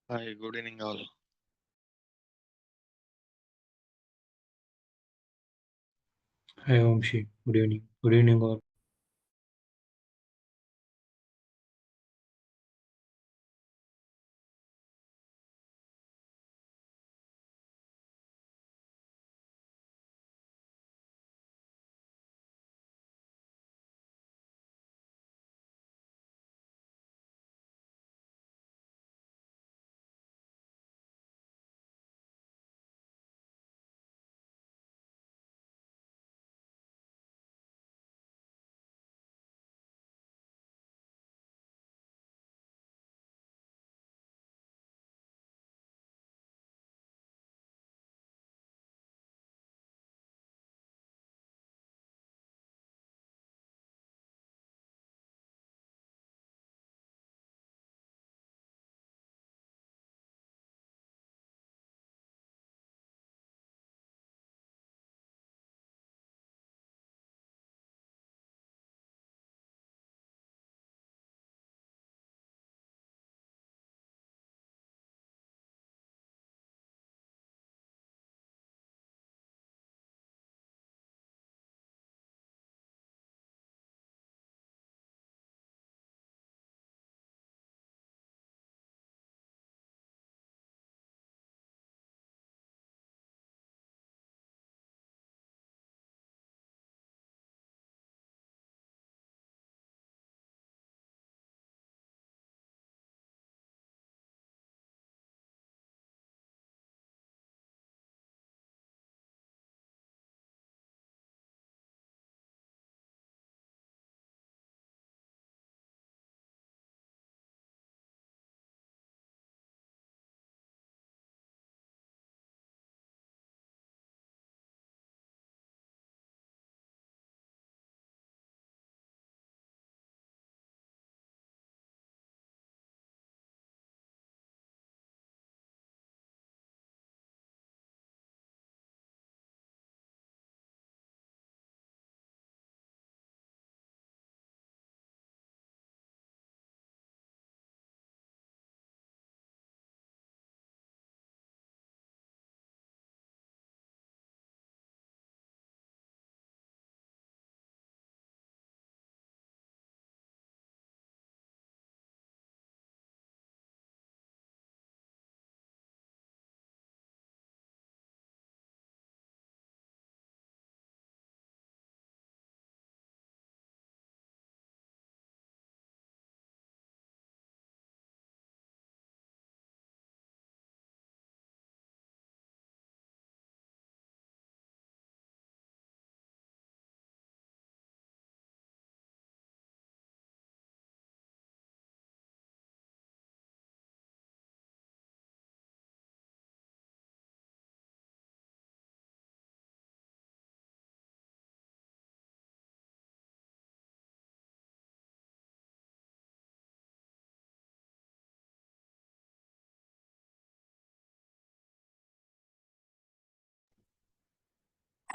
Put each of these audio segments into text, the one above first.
Hi, good evening all. Hi Vamshi, good evening. Good evening all.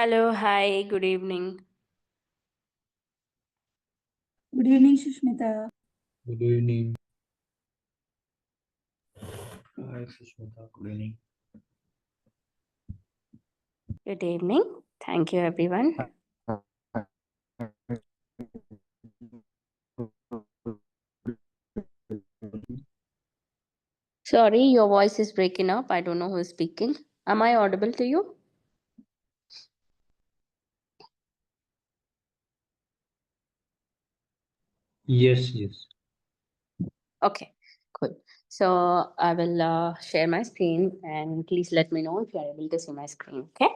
Hello, hi, good evening. Good evening, Sushmita. Good evening. Hi Sushmita, good evening. Good evening. Thank you, everyone. Sorry, your voice is breaking up. I don't know who is speaking. Am I audible to you? Yes, yes. Okay, cool. So I will share my screen and please let me know if you are able to see my screen. Okay.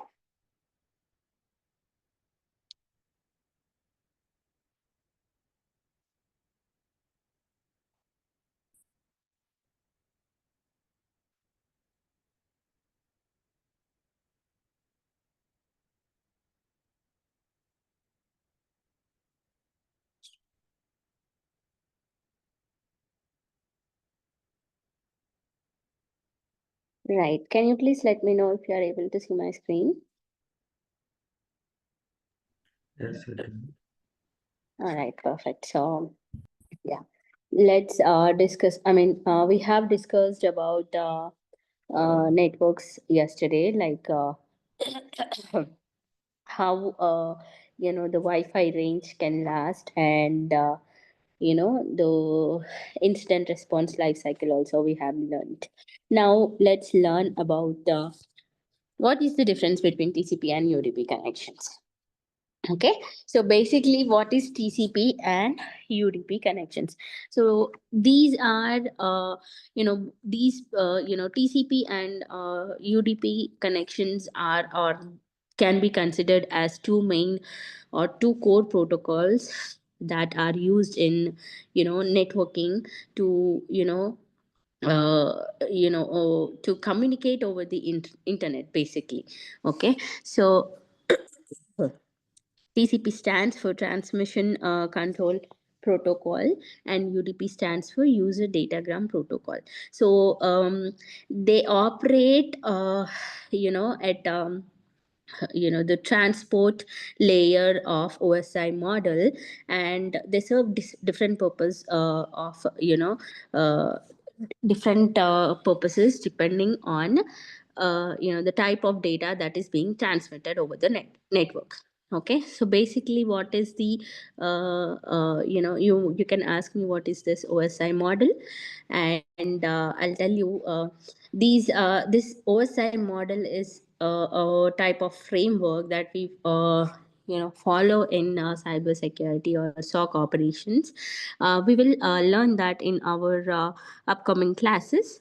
Right. Can you please let me know if you are able to see my screen? Yes, certainly. All right, perfect. So, yeah. let's discuss. We have discussed about networks yesterday, like how the Wi-Fi range can last, and the incident response life cycle also we have learned. Now let's learn about what is the difference between TCP and UDP connections. Okay, so basically what is TCP and UDP connections? So these are TCP and UDP connections are, or can be considered as two main or two core protocols that are used in networking to to communicate over the internet basically. Okay, so TCP stands for Transmission Control Protocol, and UDP stands for User Datagram Protocol. So they operate, at the transport layer of OSI model, and they serve different purpose of different purposes depending on the type of data that is being transmitted over the network. Okay, so basically what is the you can ask me what is this OSI model, and I'll tell you this OSI model is a type of framework that we follow in cybersecurity or SOC operations. We will learn that in our upcoming classes.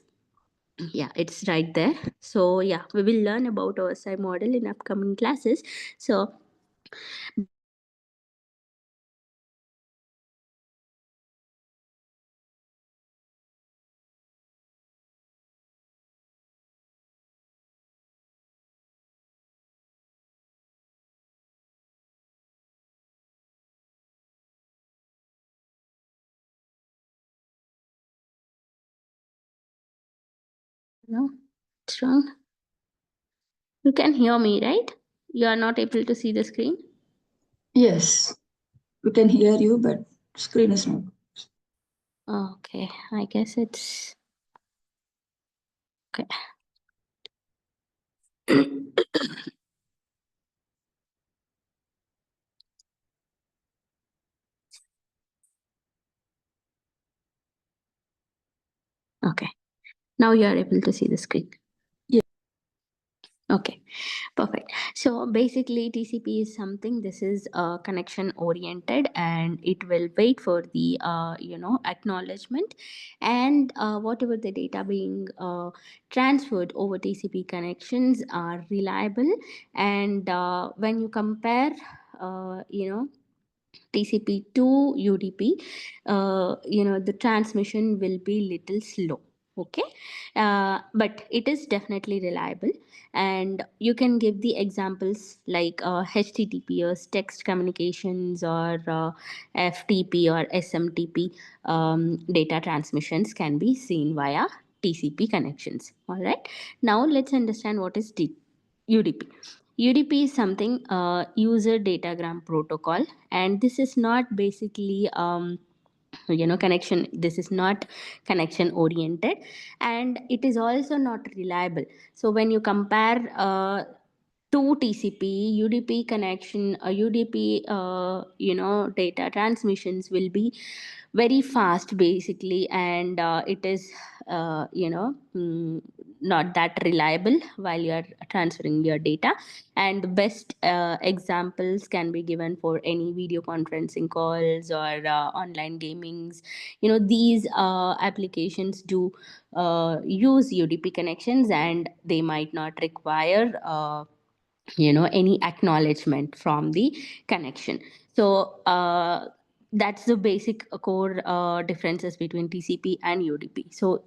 Yeah, it's right there. So yeah, we will learn about OSI model in upcoming classes. So basically what is OSI model? No, it's wrong. You can hear me, right? You are not able to see the screen. Yes, we can hear you, but screen is not. Okay, I guess it's okay. Okay, now you are able to see the screen. Yeah. Okay, perfect. So basically, TCP is something, this is connection oriented, and it will wait for the acknowledgement, and whatever the data being transferred over TCP connections are reliable. And when you compare, TCP to UDP, the transmission will be little slow. Okay, but it is definitely reliable, and you can give the examples like HTTPS, text communications, or FTP or SMTP data transmissions can be seen via TCP connections. All right, now let's understand what is UDP. UDP is something, user datagram protocol, and this is not basically connection. This is not connection oriented, and it is also not reliable. So when you compare to TCP, UDP connection, UDP data transmissions will be very fast basically, and it is not that reliable while you are transferring your data. And the best examples can be given for any video conferencing calls or online gamings. These applications do use UDP connections, and they might not require any acknowledgement from the connection. So that's the basic core differences between TCP and UDP. So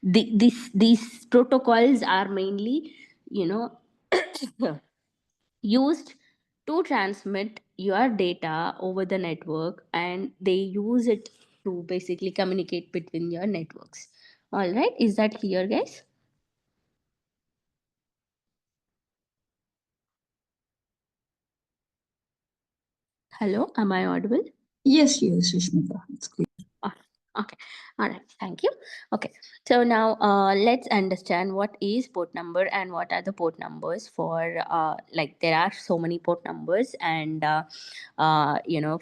these protocols are mainly you know used to transmit your data over the network, and they use it to basically communicate between your networks. All right, is that clear, guys? Hello, am I audible? Yes, Sushmita. It's clear. Ah, Okay, all right, thank you. Okay, so now let's understand what is port number and what are the port numbers for like there are so many port numbers and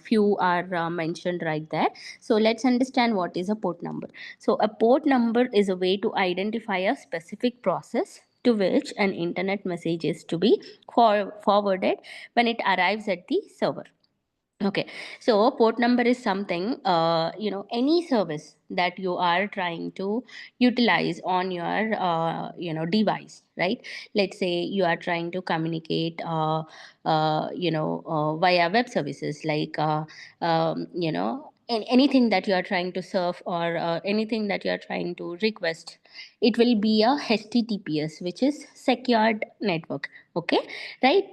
few are mentioned right there. So let's understand what is a port number. So a port number is a way to identify a specific process to which an internet message is to be forwarded when it arrives at the server. Okay, so port number is something, any service that you are trying to utilize on your, device, right? Let's say you are trying to communicate, via web services like, anything that you are trying to surf or anything that you are trying to request. It will be a HTTPS, which is secured network. Okay, right?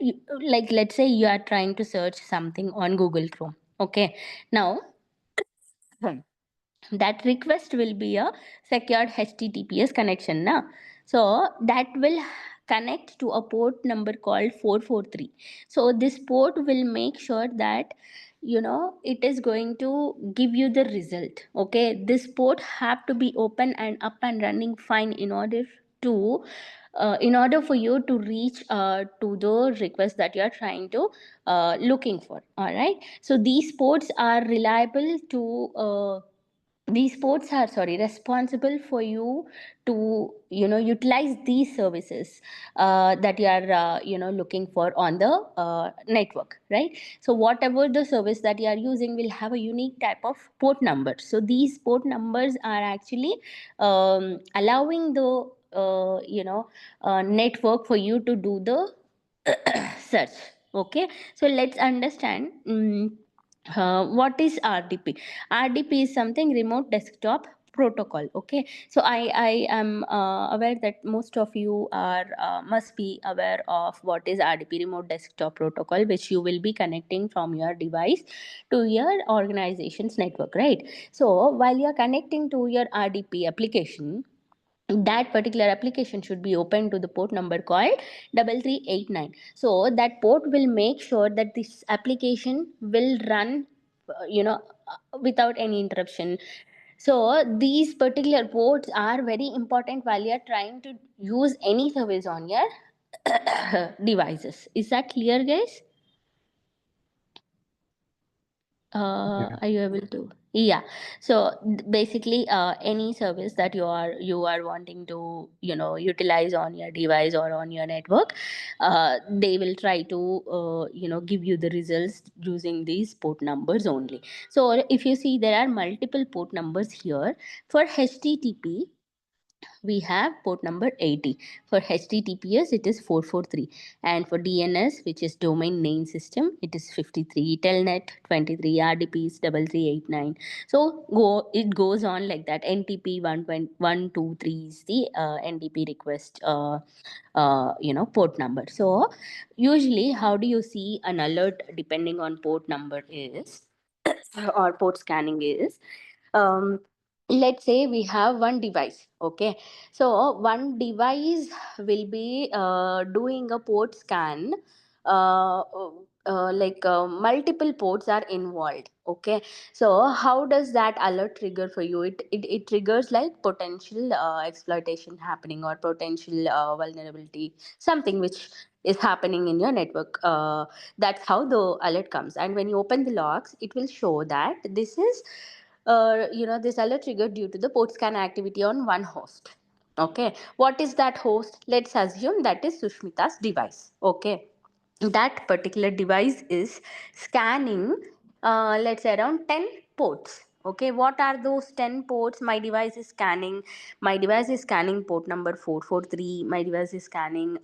Like let's say you are trying to search something on Google Chrome. Okay, now that request will be a secured HTTPS connection now. So that will connect to a port number called 443. So this port will make sure that it is going to give you the result. Okay, this port have to be open and up and running fine to in order for you to reach to the request that you are trying to looking for. All right, so these ports are reliable to these ports are responsible for you to utilize these services that you are looking for on the network, right? So whatever the service that you are using will have a unique type of port number. So these port numbers are actually allowing the network for you to do the search. Okay, so let's understand what is RDP. RDP is something remote desktop protocol. Okay, so I am aware that most of you are must be aware of what is RDP, remote desktop protocol, which you will be connecting from your device to your organization's network, right? So while you are connecting to your RDP application, that particular application should be open to the port number called 3389. So that port will make sure that this application will run without any interruption. So these particular ports are very important while you are trying to use any service on your devices. Is that clear, guys? Yeah. Are you able to? Yeah. So basically any service that you are wanting to utilize on your device or on your network, they will try to give you the results using these port numbers only. So if you see, there are multiple port numbers here. For HTTP, we have port number 80. For HTTPS, it is 443. And for DNS, which is domain name system, it is 53. Telnet 23. RDP is 3389. So it goes on like that. NTP 123 is the NTP request port number. So usually, how do you see an alert depending on port number is or port scanning is, um, let's say we have one device. Okay, so one device will be doing a port scan, multiple ports are involved. Okay, so how does that alert trigger for you? It triggers like potential exploitation happening or potential vulnerability, something which is happening in your network. That's how the alert comes. And when you open the logs, it will show that this alert triggered due to the port scan activity on one host. Okay, what is that host? Let's assume that is Sushmita's device. Okay, that particular device is scanning, let's say around 10 ports. Okay, what are those 10 ports my device is scanning? My device is scanning port number 443. My device is scanning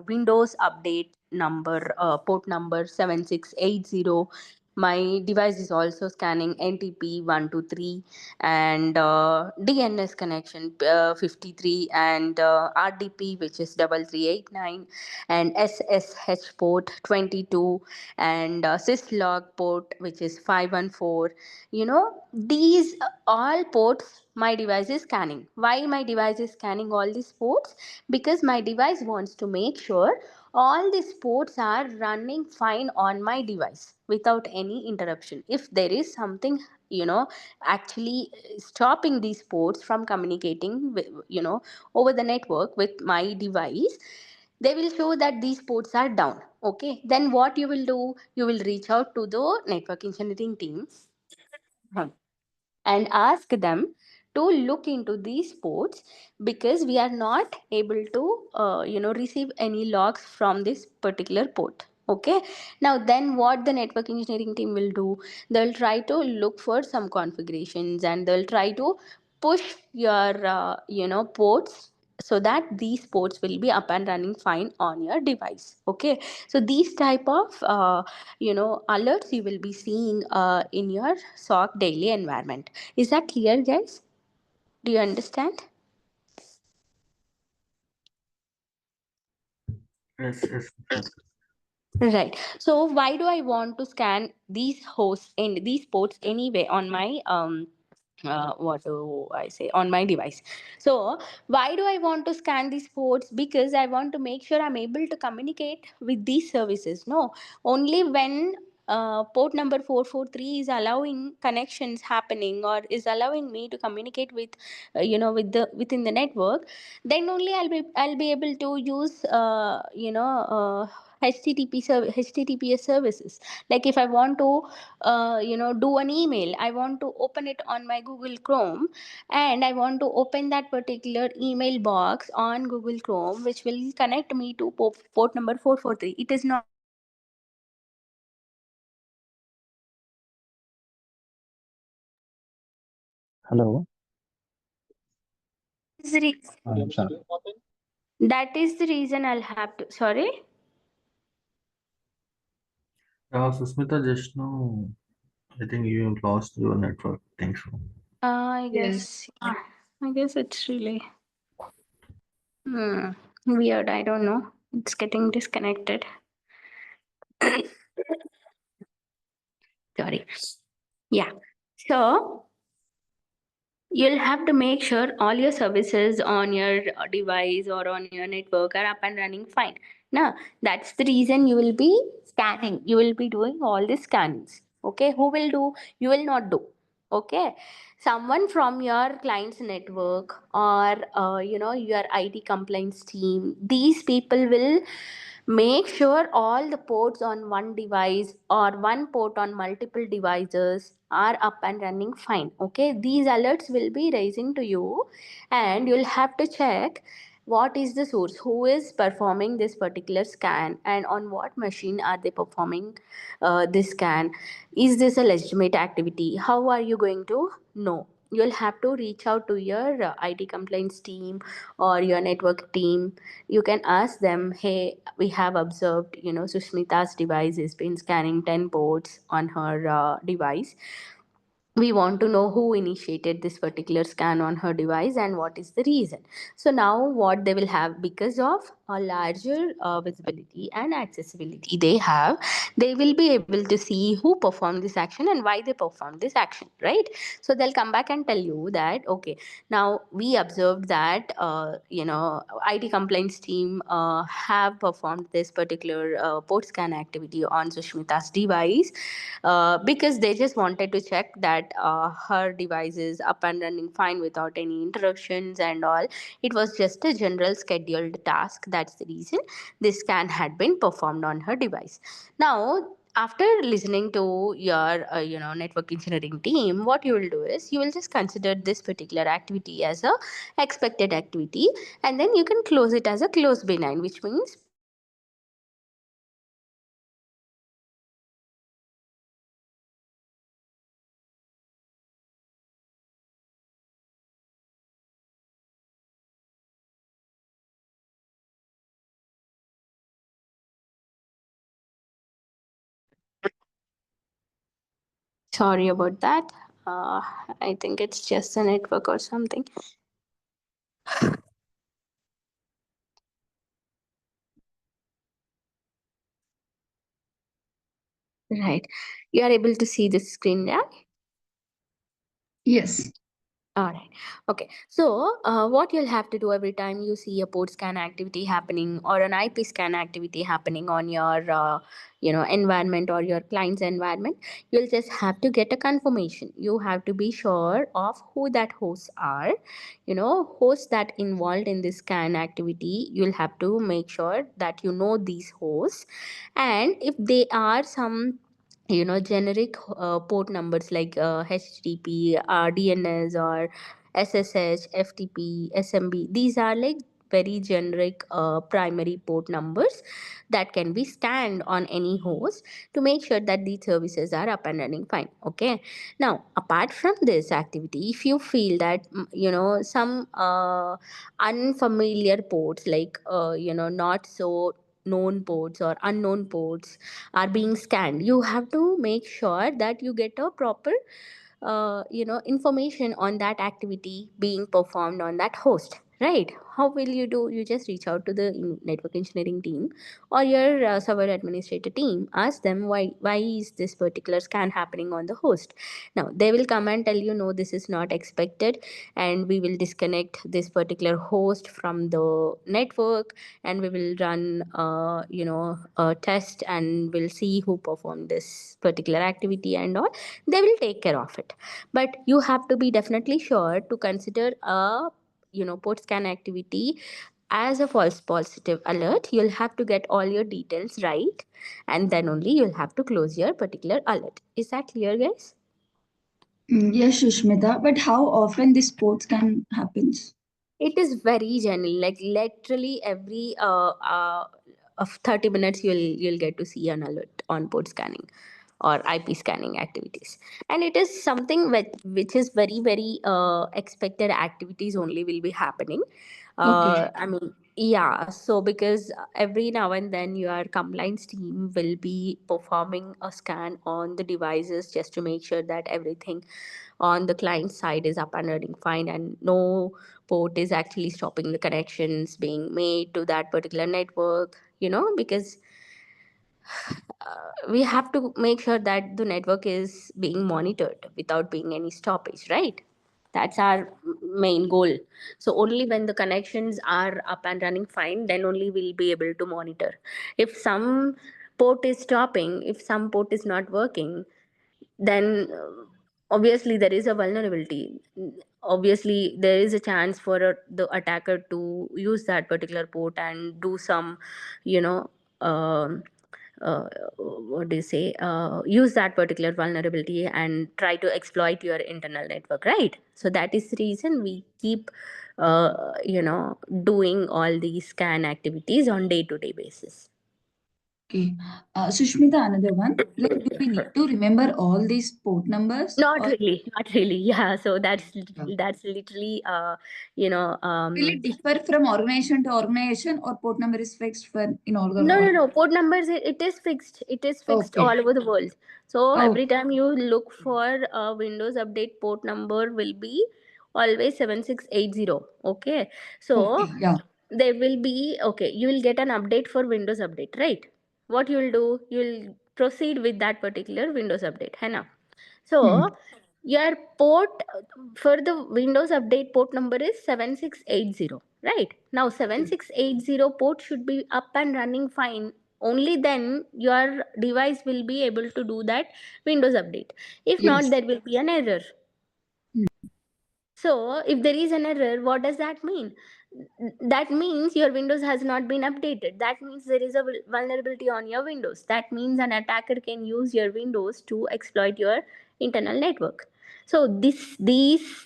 Windows update number, port number 7680. My device is also scanning NTP 123 and DNS connection 53 and RDP, which is 3389, and SSH port 22 and syslog port, which is 514. These all ports my device is scanning. Why my device is scanning all these ports? Because my device wants to make sure all these ports are running fine on my device without any interruption. If there is something actually stopping these ports from communicating with, over the network with my device, they will show that these ports are down. Okay, then what you will do, you will reach out to the network engineering team and ask them to look into these ports, because we are not able to receive any logs from this particular port. Okay, now then what the network engineering team will do, they'll try to look for some configurations and they'll try to push your ports, so that these ports will be up and running fine on your device. Okay, so these type of alerts you will be seeing in your SOC daily environment. Is that clear, guys? Do you understand? Yes. Right. So why do I want to scan these hosts and these ports anyway on my what do I say, on my device? So why do I want to scan these ports? Because I want to make sure I'm able to communicate with these services. No, only when port number 443 is allowing connections happening or is allowing me to communicate with with the within the network, then only I'll be able to use HTTPS services. Like if I want to do an email, I want to open it on my Google Chrome, and I want to open that particular email box on Google Chrome, which will connect me to port number 443. It is not Hello. the re- Sorry. that is the reason I'll have to, sorry. Susmita, just now, I think you lost your network. Think so. I Yes. guess, yeah, I guess it's really weird. I don't know. It's getting disconnected. Sorry. Yeah. So you'll have to make sure all your services on your device or on your network are up and running fine. Now, that's the reason you will be scanning. You will be doing all the scannings. Okay. Who will do? You will not do. Okay. Someone from your client's network or your IT compliance team, these people will make sure all the ports on one device or one port on multiple devices are up and running fine. Okay, these alerts will be raising to you, and you'll have to check what is the source, who is performing this particular scan, and on what machine are they performing this scan. Is this a legitimate activity? How are you going to know? You'll have to reach out to your IT complaints team or your network team. You can ask them, hey, we have observed Sushmita's device has been scanning 10 ports on her device. We want to know who initiated this particular scan on her device and what is the reason. So now what they will have, because of a larger visibility and accessibility they have, they will be able to see who performed this action and why they performed this action, right? So they'll come back and tell you that, okay, now we observed that IT complaints team have performed this particular port scan activity on Sushmita's device because they just wanted to check that her device is up and running fine without any interruptions and all. It was just a general scheduled task. That's the reason this scan had been performed on her device. Now, after listening to your network engineering team, what you will do is you will just consider this particular activity as a expected activity, and then you can close it as a close benign, which means sorry about that. uh, I think it's just a network or something. Right. You are able to see the screen, yeah? Yes. All right. Okay. So, what you'll have to do every time you see a port scan activity happening or an IP scan activity happening on your, environment or your client's environment, you'll just have to get a confirmation. You have to be sure of who that hosts are. Hosts that involved in this scan activity. You'll have to make sure that you know these hosts, and if they are some generic port numbers like http dns or ssh ftp smb, these are like very generic primary port numbers that can be scanned on any host to make sure that these services are up and running fine. Okay, now apart from this activity, if you feel that some unfamiliar ports, like not so known ports or unknown ports are being scanned, you have to make sure that you get a proper information on that activity being performed on that host, right? How will you do? You just reach out to the network engineering team or your server administrator team, ask them why is this particular scan happening on the host. Now they will come and tell you, no, this is not expected, and we will disconnect this particular host from the network, and we will run a test, and we'll see who performed this particular activity and all. They will take care of it, but you have to be definitely sure to consider a port scan activity as a false positive alert. You'll have to get all your details right, and then only you'll have to close your particular alert. Is that clear, guys? Yes, Sushmita, but how often this sports can happens? It is very general, like literally every of 30 minutes you'll get to see an alert on port scanning or IP scanning activities. And it is something which is very, very expected activities only will be happening. Okay. I mean, yeah, so because every now and then your compliance team will be performing a scan on the devices just to make sure that everything on the client side is up and running fine, and no port is actually stopping the connections being made to that particular network, because we have to make sure that the network is being monitored without being any stoppage, right? That's our main goal. So only when the connections are up and running fine, then only we'll be able to monitor. If some port is stopping, if some port is not working, then obviously there is a vulnerability. Obviously there is a chance for the attacker to use that particular port and do some you know um what do you say, use that particular vulnerability and try to exploit your internal network, right? So that is the reason we keep doing all these scan activities on day to day basis. Okay. Sushmita, another one. Like, do we need to remember all these port numbers, Not or really, not really. Yeah, so yeah, that's literally you know will it differ from organization to organization, or port number is fixed for in all the no, no, no. organization? Port numbers, it is fixed. It is fixed Okay. all over the world. So Oh, every time you look for a Windows update, port number will be always 7680. Okay. So okay. Yeah. there will be, okay, you will get an update for Windows update, right? What you will do, you will proceed with that particular Windows update. है ना? Hmm. So your port for the Windows update port number is 7680, right? Now Okay. 7680 port should be up and running fine. Only then your device will be able to do that Windows update. If not, Yes. there will be an error. Hmm. So, if there is an error, what does that mean? That means your Windows has not been updated. That means there is a vulnerability on your Windows. That means an attacker can use your Windows to exploit your internal network. So, these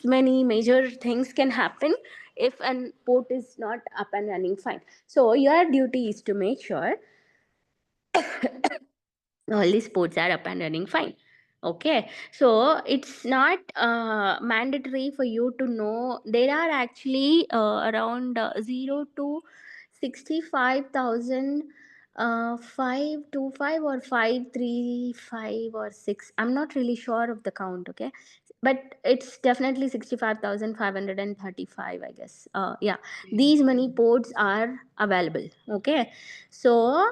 many major things can happen if an port is not up and running fine. So, your duty is to make sure all the sports are up and running fine. Okay, so it's not mandatory for you to know. There are actually around 0 to 65,000, 525 or 535 or 6, I'm not really sure of the count. Okay, but it's definitely 65,535, I guess. Yeah, these many ports are available. Okay, so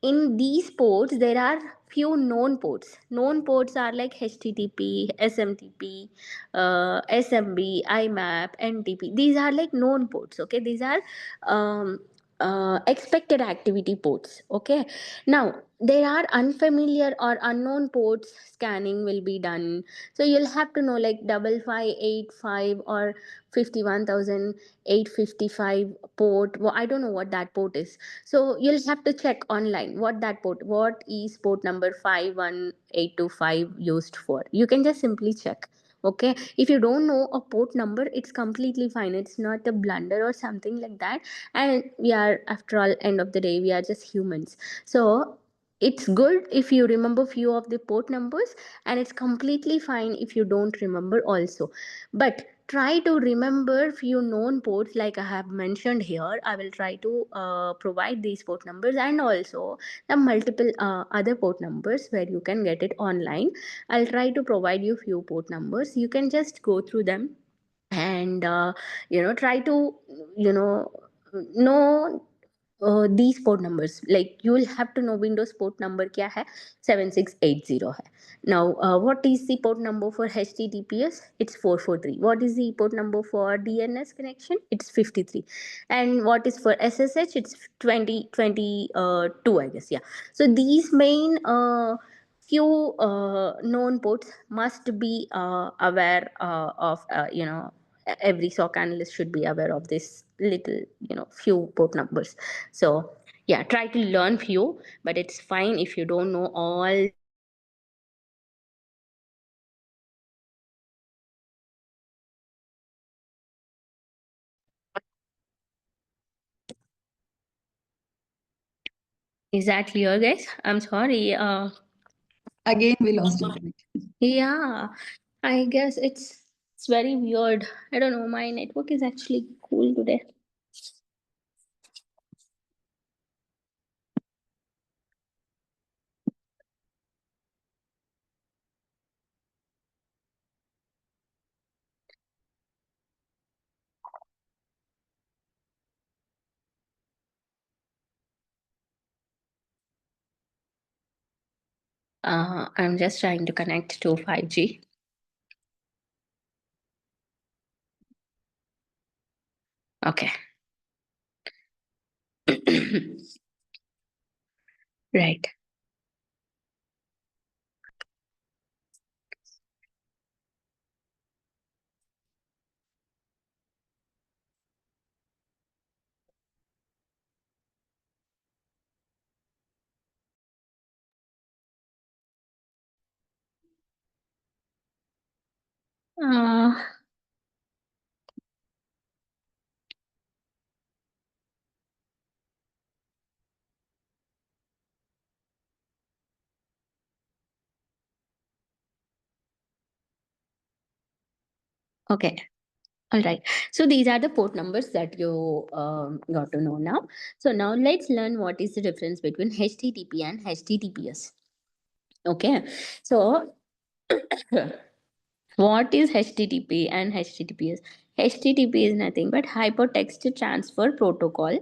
in these ports there are few known ports. Known ports are like HTTP, SMTP, SMB, IMAP, NTP. These are like known ports. Okay, these are um, expected activity ports. Okay, now there are unfamiliar or unknown ports. Scanning will be done, so you'll have to know like 5585 or 51855 port. I don't know what that port is, so you'll have to check online what is port number 51825 used for. You can just simply check. Okay, if you don't know a port number, it's completely fine. It's not a blunder or something like that. And we are, after all, end of the day, we are just humans. So it's good if you remember few of the port numbers, and it's completely fine if you don't remember also. But try to remember few known ports, like I have mentioned here. I will try to provide these port numbers, and also the multiple other port numbers where you can get it online. I'll try to provide you few port numbers. You can just go through them, and try to you know these port numbers. Like, you will have to know Windows port number kya hai. 7680 hai. Now, what is the port number for HTTPS? It's 443. What is the port number for DNS connection? It's 53. And what is for SSH? It's 2022, I guess. Yeah. So these main few known ports must be aware of. Every SOC analyst should be aware of this little, few port numbers. So yeah, try to learn few, but it's fine if you don't know all. Is that clear, guys? I'm sorry. Again, we lost your connection. Yeah, I guess it's very weird. I don't know. My network is actually cool today. I'm just trying to connect to 5G. Okay. Right. Uh, okay. All right. So these are the port numbers that you got to know now. So now let's learn what is the difference between HTTP and HTTPS. Okay. So what is HTTP and HTTPS? HTTP is nothing but hypertext transfer protocol,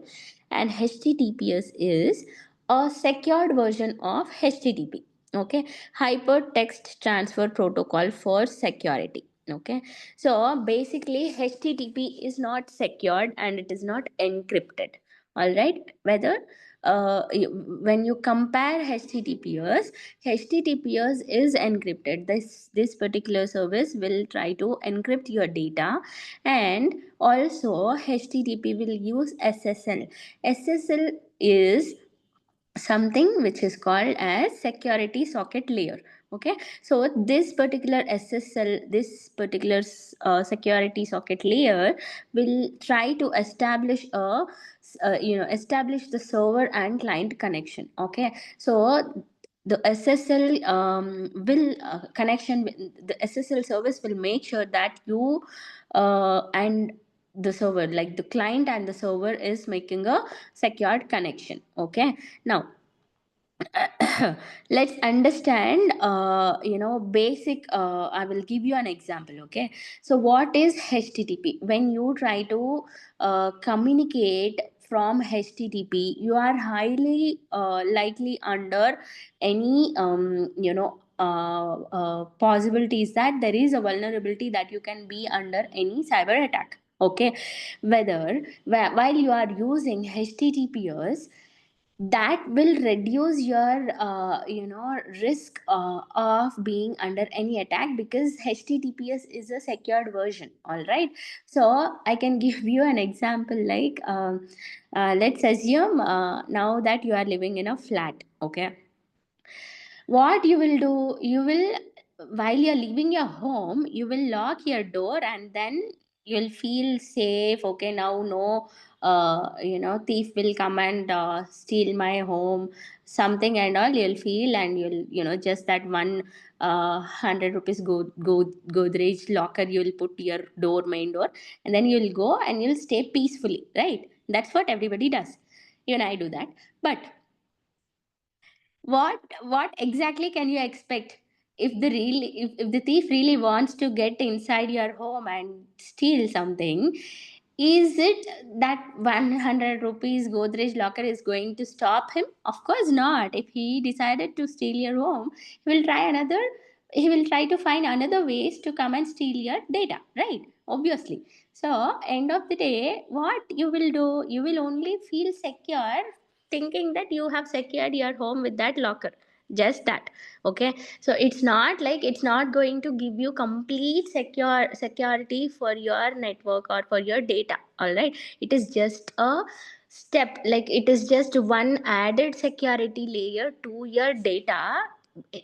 and HTTPS is a secured version of HTTP. Okay, hypertext transfer protocol for security. Okay, so basically, HTTP is not secured and it is not encrypted. All right, whether when you compare HTTPS is encrypted. This particular service will try to encrypt your data, and also HTTP will use SSL. SSL is something which is called as security socket layer. Okay, so this particular SSL, this particular security socket layer will try to establish establish the server and client connection. Okay, so the SSL will connection the SSL service will make sure that you and the server, like the client and the server, is making a secured connection. Okay, now let's understand basic. I will give you an example. Okay, so what is HTTP? When you try to communicate from HTTP, you are highly likely under any possibilities that there is a vulnerability that you can be under any cyber attack. Okay, whether while you are using HTTPS, that will reduce your risk of being under any attack, because HTTPS is a secured version. All right, so I can give you an example, like let's assume now that you are living in a flat. Okay, what you will do, you will, while you're leaving your home, you will lock your door, and then you'll feel safe. Okay, now no thief will come and steal my home, something and all, you'll feel, and you'll, just that one 100 rupees Godrej locker you'll put your door, main door, and then you'll go and you'll stay peacefully, right? That's what everybody does. I do that. But what exactly can you expect if if the thief really wants to get inside your home and steal something? Is it that 100 rupees Godrej locker is going to stop him? Of course not. If he decided to steal your home, he will try to find another ways to come and steal your data, right? Obviously. So end of the day, what you will do, you will only feel secure thinking that you have secured your home with that locker, just that. Okay, so it's not going to give you complete security for your network or for your data. All right, it is just a step, like it is just one added security layer to your data,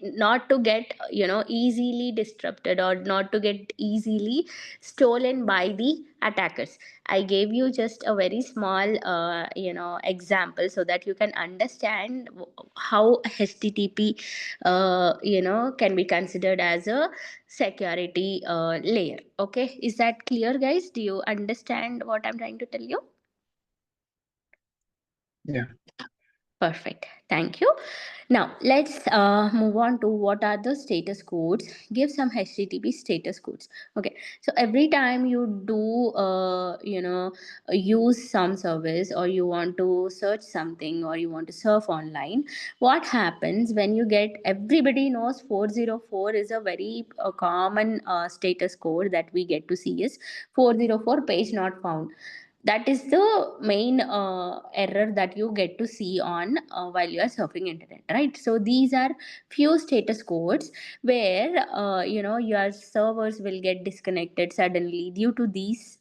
not to get easily disrupted or not to get easily stolen by the attackers. I gave you just a very small example so that you can understand how HTTP can be considered as a security layer. Okay, is that clear, guys? Do you understand what I'm trying to tell you? Yeah. Perfect. Thank you. Now, let's move on to what are the status codes. Give some HTTP status codes. Okay. So every time you do, use some service, or you want to search something, or you want to surf online, what happens when you get, everybody knows 404 is a very common status code that we get to see is 404 page not found. That is the main error that you get to see on while you are surfing internet, right? So these are few status codes where your servers will get disconnected suddenly due to these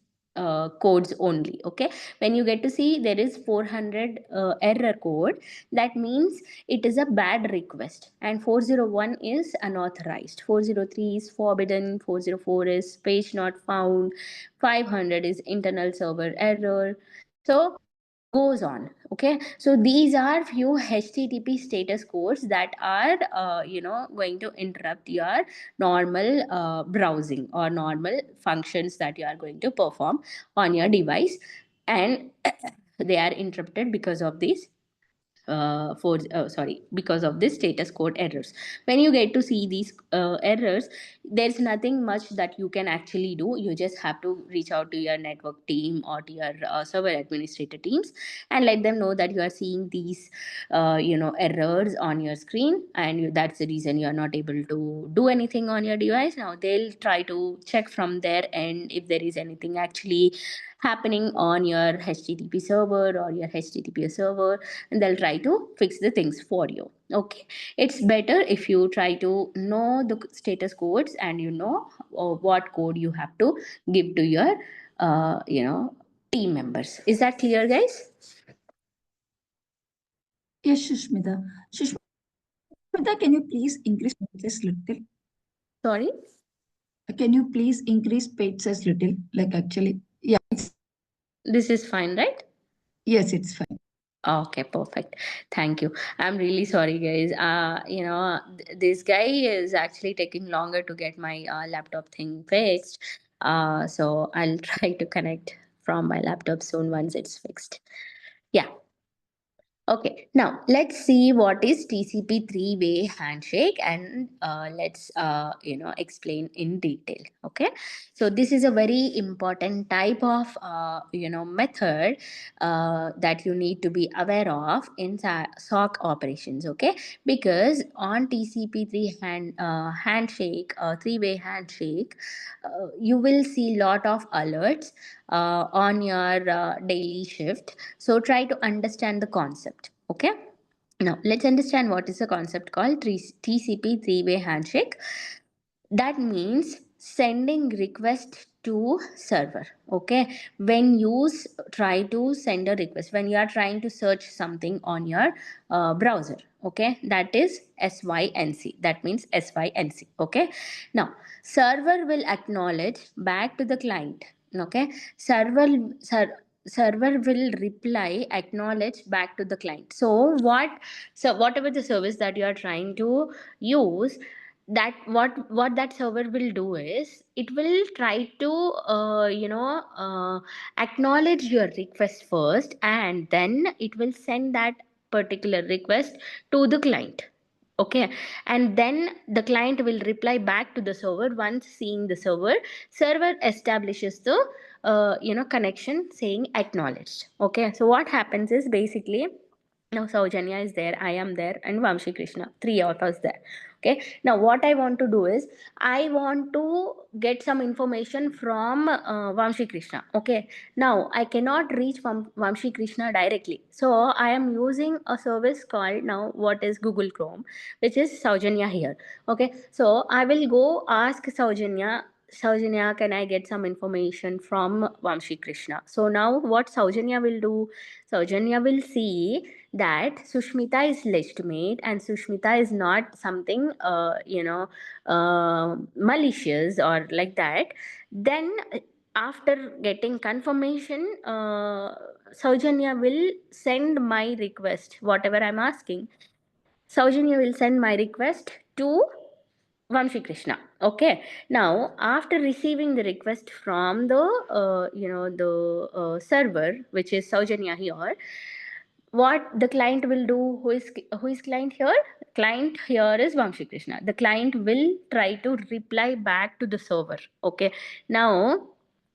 codes only. Okay, when you get to see there is 400 error code, that means it is a bad request, and 401 is unauthorized, 403 is forbidden, 404 is page not found, 500 is internal server error. So it goes on. Okay, so these are few HTTP status codes that are going to interrupt your normal browsing or normal functions that you are going to perform on your device, and they are interrupted because of these because of this status code errors. When you get to see these errors, there's nothing much that you can actually do. You just have to reach out to your network team or to your server administrator teams and let them know that you are seeing these errors on your screen, and that's the reason you are not able to do anything on your device. Now they'll try to check from their end if there is anything actually happening on your HTTP server or your HTTP server, and they'll try to fix the things for you. Okay, it's better if you try to know the status codes, and what code you have to give to your team members. Is that clear, guys? Yes, Sushmita. Sushmita, can you please increase pages little? Sorry, Can you please increase pages little? Like actually, yeah, this is fine, right? yes, it's fine. Okay, perfect. Thank you. I'm really sorry, guys. This guy is actually taking longer to get my laptop thing fixed. So I'll try to connect from my laptop soon once it's fixed. Yeah. Okay, now let's see what is TCP three-way handshake, and let's explain in detail. Okay, so this is a very important type of method that you need to be aware of in SOC operations. Okay, because on TCP handshake, three-way handshake, you will see lot of alerts on your daily shift, so try to understand the concept. Okay, now let's understand what is the concept called TCP three-way handshake. That means sending request to server. Okay, when you try to send a request, when you are trying to search something on your browser, okay, that is sync, that means sync. Okay, now server will acknowledge back to the client. Okay, server will reply acknowledge back to the client. So whatever the service that you are trying to use, that what that server will do is it will try to acknowledge your request first, and then it will send that particular request to the client. Okay, and then the client will reply back to the server. Once seeing the server establishes the connection saying acknowledged. Okay, so what happens is basically, now Saujanya is there, I am there, and Vamshi Krishna, three of us there. Okay, now what I want to do is I want to get some information from Vamshi Krishna. Okay, now I cannot reach Vamshi Krishna directly, so I am using a service called, now what is Google Chrome, which is Saujanya here. Okay, so I will go ask Saujanya, can I get some information from Vamshi Krishna? So now what Saujanya will do? Saujanya will see that Sushmita is legitimate and Sushmita is not something malicious or like that. Then after getting confirmation, Saujanya will send my request, whatever I'm asking. Saujanya will send my request to Vamshi Krishna. Okay. Now, after receiving the request from the server, which is Saujanya here, what the client will do? Who is client here? Client here is Vamshi Krishna. The client will try to reply back to the server. Okay. Now,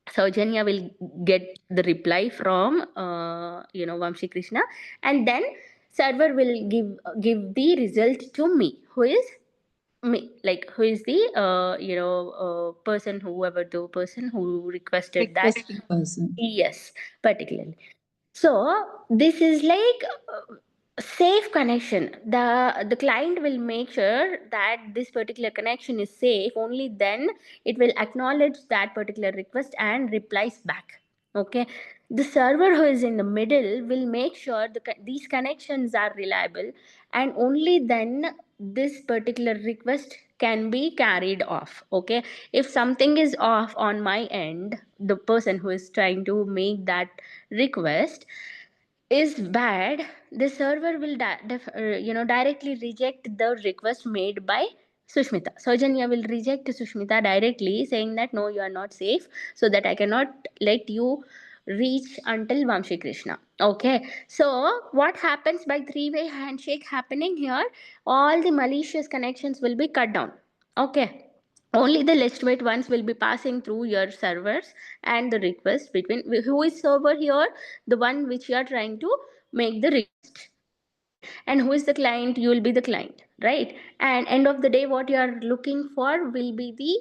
Saujanya will get the reply from Vamshi Krishna, and then server will give the result to me. Who is me? Like, who is the person, whoever the person who requested that. Requesting person. Yes, particularly. So this is like safe connection. The client will make sure that this particular connection is safe. Only then it will acknowledge that particular request and replies back. Okay, the server who is in the middle will make sure these connections are reliable, and only then this particular request can be carried off. Okay, if something is off on my end, the person who is trying to make that request is bad, the server will directly reject the request made by Sushmita. Saujanya will reject Sushmita directly, saying that no, you are not safe, so that I cannot let you reach until Vamshi Krishna. Okay, so what happens by three-way handshake happening here? All the malicious connections will be cut down. Okay, only the legitimate ones will be passing through your servers, and the request between who is server here, the one which you are trying to make the request. Okay, and who is the client? You will be the client, right? And end of the day, what you are looking for will be the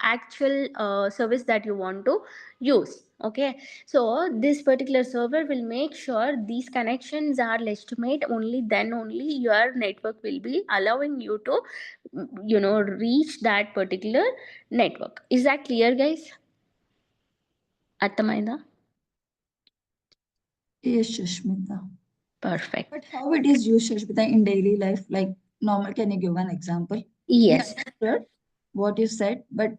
actual service that you want to use. Okay, so this particular server will make sure these connections are legitimate. Only then only your network will be allowing you to reach that particular network. Is that clear, guys? Attamaida? Yes, Sushmita. Perfect. But how it is used, Sushmita, in daily life? Like normal, can you give an example? Yes. Understood what you said, but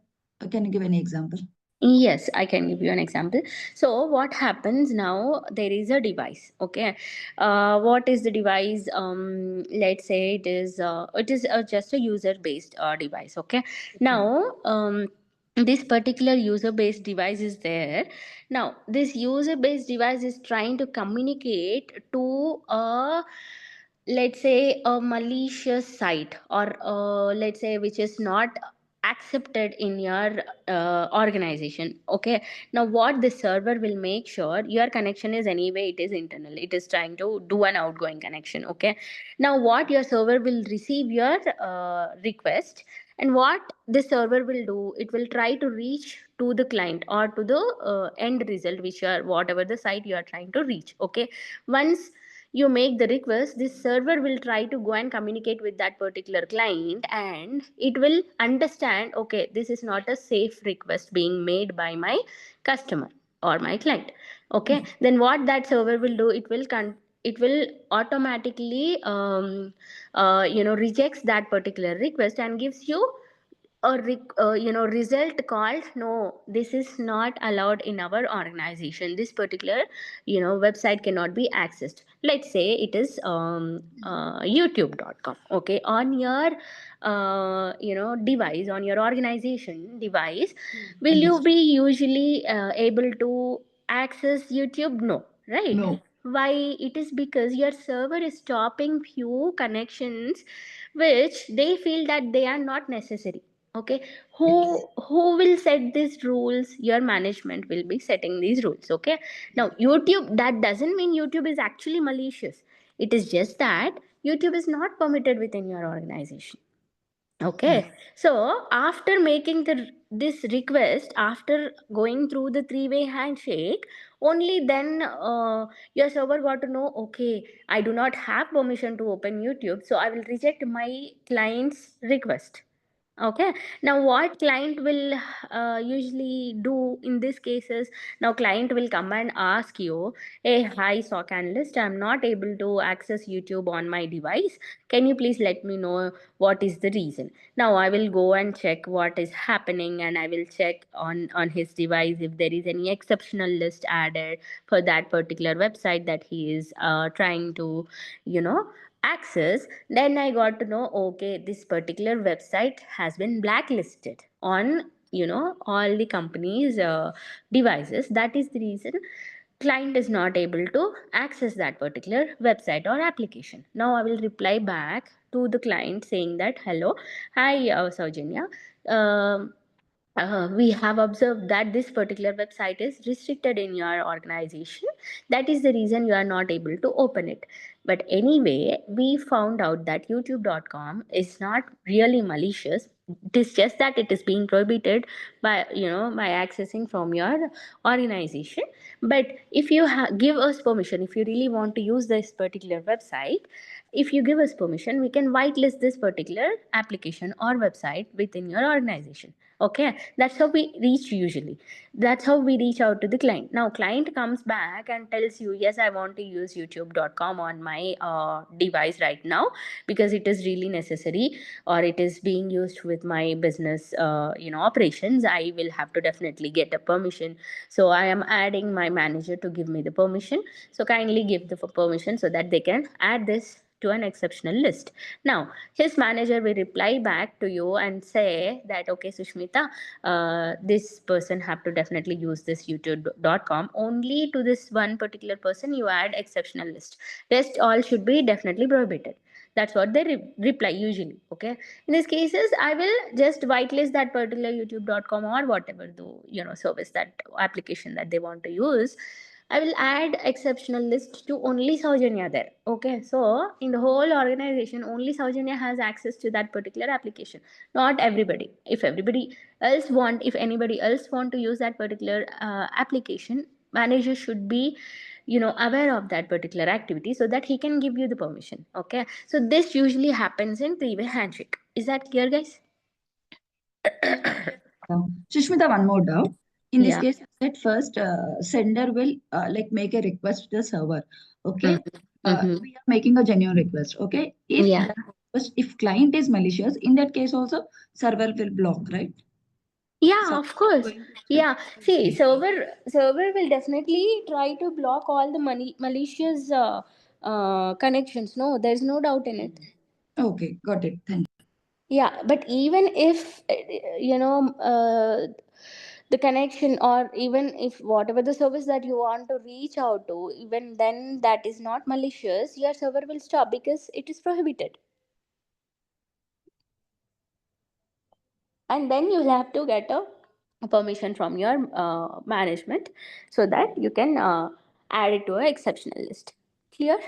can you give any example? Yes, I can give you an example. So, what happens now? There is a device. Okay, what is the device? Let's say it is just a user based device. Okay, now this particular user based device is there. Now this user based device is trying to communicate to a, let's say, a malicious site, or let's say which is not accepted in your organization. Okay, now what the server will make sure your connection is, anyway it is internal, it is trying to do an outgoing connection. Okay, now what your server will receive your request, and what the server will do, it will try to reach to the client or to the end result, which are whatever the site you are trying to reach. Okay, once you make the request, this server will try to go and communicate with that particular client, and it will understand, okay, this is not a safe request being made by my customer or my client. Okay, then what that server will do, it will automatically rejects that particular request and gives you result called, no, this is not allowed in our organization, this particular website cannot be accessed. Let's say it is youtube.com. Okay, on your device, on your organization device, will you be usually able to access YouTube? No, right? No. Why? It is because your server is stopping few connections which they feel that they are not necessary. Okay, who will set these rules? Your management will be setting these rules. Okay, now YouTube, that doesn't mean YouTube is actually malicious. It is just that YouTube is not permitted within your organization. Okay, so after making this request, after going through the three-way handshake, only then your server got to know, okay, I do not have permission to open YouTube, so I will reject my client's request. Okay, now what client will usually do in these cases? Now client will come and ask you, hey, hi SOC analyst, I'm not able to access YouTube on my device, can you please let me know what is the reason? Now I will go and check what is happening, and I will check on his device if there is any exceptional list added for that particular website that he is trying to you know access. Then I got to know, okay, this particular website has been blacklisted on all the companies devices. That is the reason client is not able to access that particular website or application. Now I will reply back to the client saying that, hello, hi Saujanya, um, we have observed that this particular website is restricted in your organization. That is the reason you are not able to open it. But anyway, we found out that youtube.com is not really malicious. It is just that it is being prohibited by accessing from your organization. But if you give us permission, if you really want to use this particular website, if you give us permission, we can whitelist this particular application or website within your organization. Okay, that's how we reach usually. That's how we reach out to the client. Now client comes back and tells you, yes, I want to use youtube.com on my device right now because it is really necessary, or it is being used with my business operations. I will have to definitely get a permission, so I am adding my manager to give me the permission. So kindly give the permission so that they can add this to an exceptional list. Now his manager will reply back to you and say that, okay Sushmita, this person have to definitely use this youtube.com. Only to this one particular person you add exceptional list, rest all should be definitely prohibited. That's what they reply usually. Okay, in these cases I will just whitelist that particular youtube.com or whatever the service, that application that they want to use. I will add exceptional list to only Saujanya there. Okay, so in the whole organization, only Saujanya has access to that particular application. Not everybody. If anybody else want to use that particular application, manager should be aware of that particular activity so that he can give you the permission. Okay, so this usually happens in three-way handshake. Is that clear, guys? Sushmita, one more doubt. In this Yeah. case, at first, sender will make a request to the server. Okay, Mm-hmm. we are making a genuine request. Okay, Yeah. if client is malicious, in that case also server will block, right? Yeah, Server of course. going to Yeah. expect See, it. server will definitely try to block all the malicious connections. No, there's no doubt in it. Okay, got it. Thank you. Yeah, but even if the connection, or even if whatever the service that you want to reach out to, even then that is not malicious, your server will stop because it is prohibited. And then you'll have to get a permission from your management, so that you can add it to a exceptional list. Clear?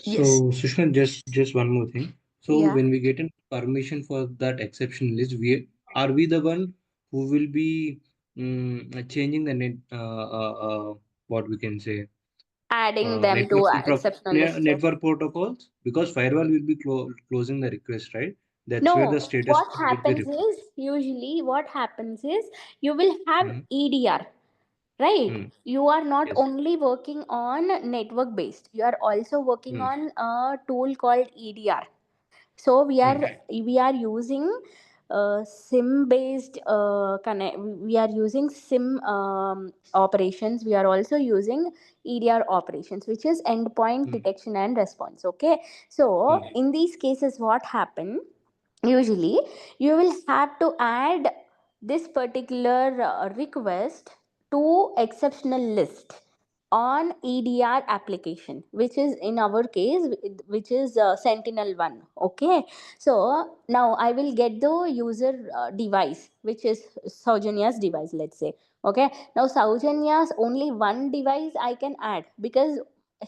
Yes. So, Sushma, just one more thing. So, Yeah. when we get in permission for that exception list, we the one who will be changing the net what we can say Adding them to network exceptional list. network protocols, because firewall will be closing the request, right? That's where No, the status what code will be happens is, usually what happens is, you will have mm, EDR, right? mm, You are not yes. only working on network based, you are also working Mm, on a tool called EDR. So mm, we are using sim based connect, we are using sim operations, we are also using EDR operations, which is endpoint mm, detection and response. Okay, so mm, in these cases what happen, usually you will have to add this particular request to exceptional list on EDR application, which is in our case, which is Sentinel one. Okay, so now I will get the user device, which is Saujanyas device, let's say. Okay, now Saujanyas only one device I can add, because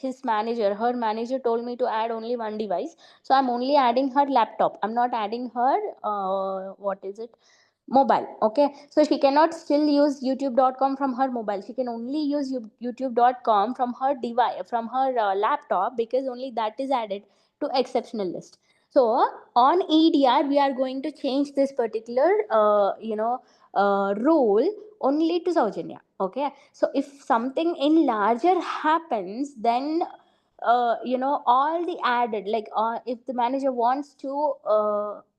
her manager told me to add only one device. So I'm only adding her laptop, I'm not adding her what is it, mobile. Okay, so she cannot still use youtube.com from her mobile, she can only use youtube.com from her device, from her laptop, because only that is added to exceptional list. So on EDR we are going to change this particular rule only to Saujanya. Okay, so if something in larger happens, then all the added, like if the manager wants to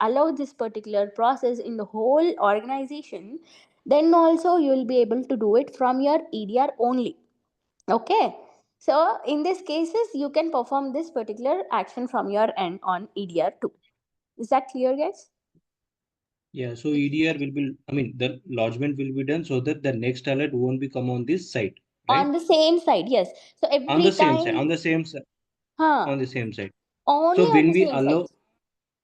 allow this particular process in the whole organization, then also you will be able to do it from your EDR only. Okay, so in these cases you can perform this particular action from your end on EDR too. Is that clear, guys? yeah. So EDR will be, I mean, the lodgement will be done so that the next alert won't be come on this site, On right? the same side, yes. So On the every same side, time, huh, on the same side. only So on when the we same side. allow,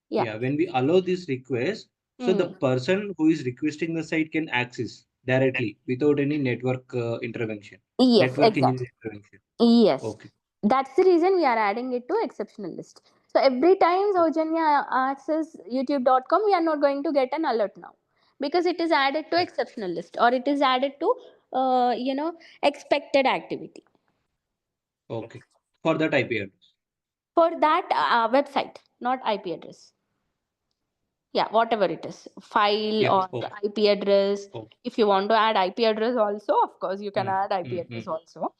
Yeah. yeah, when we allow this request, so the Hmm. person who is requesting the site can access directly without any network intervention, Yes, network exactly. engineer intervention. Yes, Okay. that's the reason we are adding it to exceptional list. So every time Saujanya access youtube.com, we are not going to get an alert now, because it is added to exceptional list, or it is added to expected activity Okay. For that IP address. for that website, not IP address. Yeah, whatever it is, file Yeah. or Okay. IP address. Okay. If you want to add IP address also, of course you can Mm, add IP mm, address mm. also.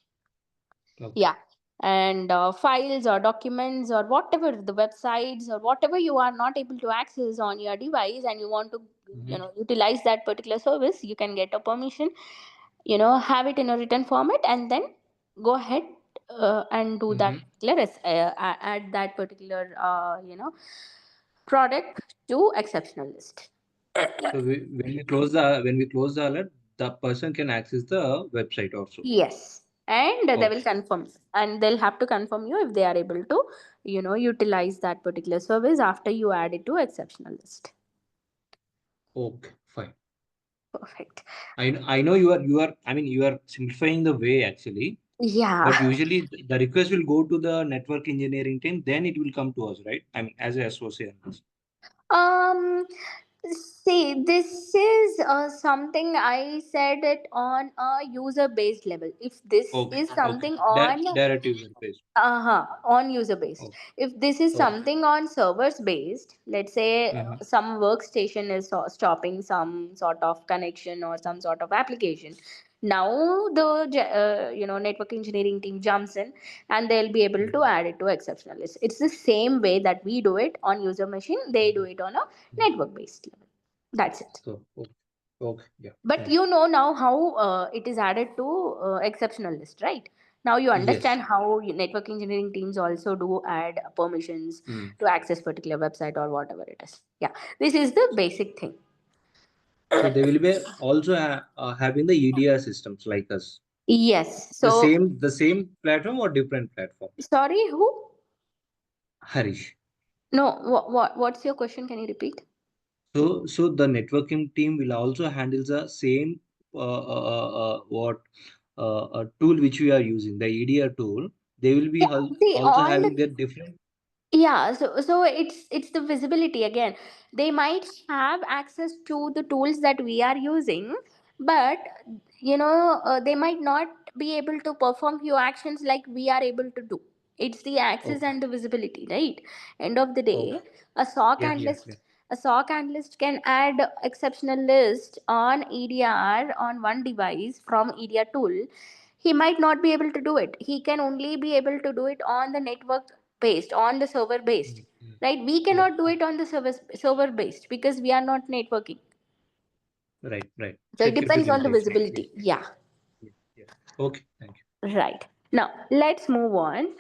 Okay. Yeah, and files or documents or whatever, the websites or whatever you are not able to access on your device, and you want to Mm-hmm. utilize that particular service, you can get a permission, have it in a written format, and then go ahead and do that Mm-hmm. particular add that particular product to exceptional list. So when we close the alert, the person can access the website also. Yes, and they will Okay. confirm, and they'll have to confirm you if they are able to, utilize that particular service after you add it to exceptional list. Okay. Fine. Perfect. I know you are I mean you are simplifying the way actually, Yeah. but usually the request will go to the network engineering team, then it will come to us, right? I mean as a associate analyst. Um. See, this is something I said it on a user-based level. If this Okay. is Okay. something on Direct user based. on user based, Okay. if this is Okay. something on servers based, let's say Mm-hmm. some workstation is stopping some sort of connection or some sort of application, now the network engineering team jumps in, and they'll be able to add it to exceptional list. It's the same way that we do it on user machine, they do it on a network based level. That's it. So okay. Okay. Yeah. But Thank you. now how it is added to exceptional list, right? Now you Yes. understand how network engineering teams also do add permissions Mm. to access particular website or whatever it is. Yeah, this is the basic thing. So they will be also having the EDR systems like us. Yes. The So same platform or different platforms? sorry, who? Harish. No, what's your question? Can you repeat? So the networking team will also handle the same what tool which we are using, the EDR tool. They will be Yeah, see, also on having the their different. yeah, so it's the visibility again. They might have access to the tools that we are using, but they might not be able to perform few actions like we are able to do. It's the access Okay. and the visibility, right? End of the day, Okay. a SOC Yeah. Yeah. Yeah. analyst a SOC analyst can add exceptional list on EDR on one device from EDR tool. He might not be able to do it. He can only be able to do it on the network based, on the server based, Mm, mm. right? We Yeah. cannot do it on the server based because we are not networking. Right. Right. So it Security depends on the sensitive stuff. Yes. visibility. Yeah. Yes. Yes. Okay. Thank you. Right. Now, let's move on.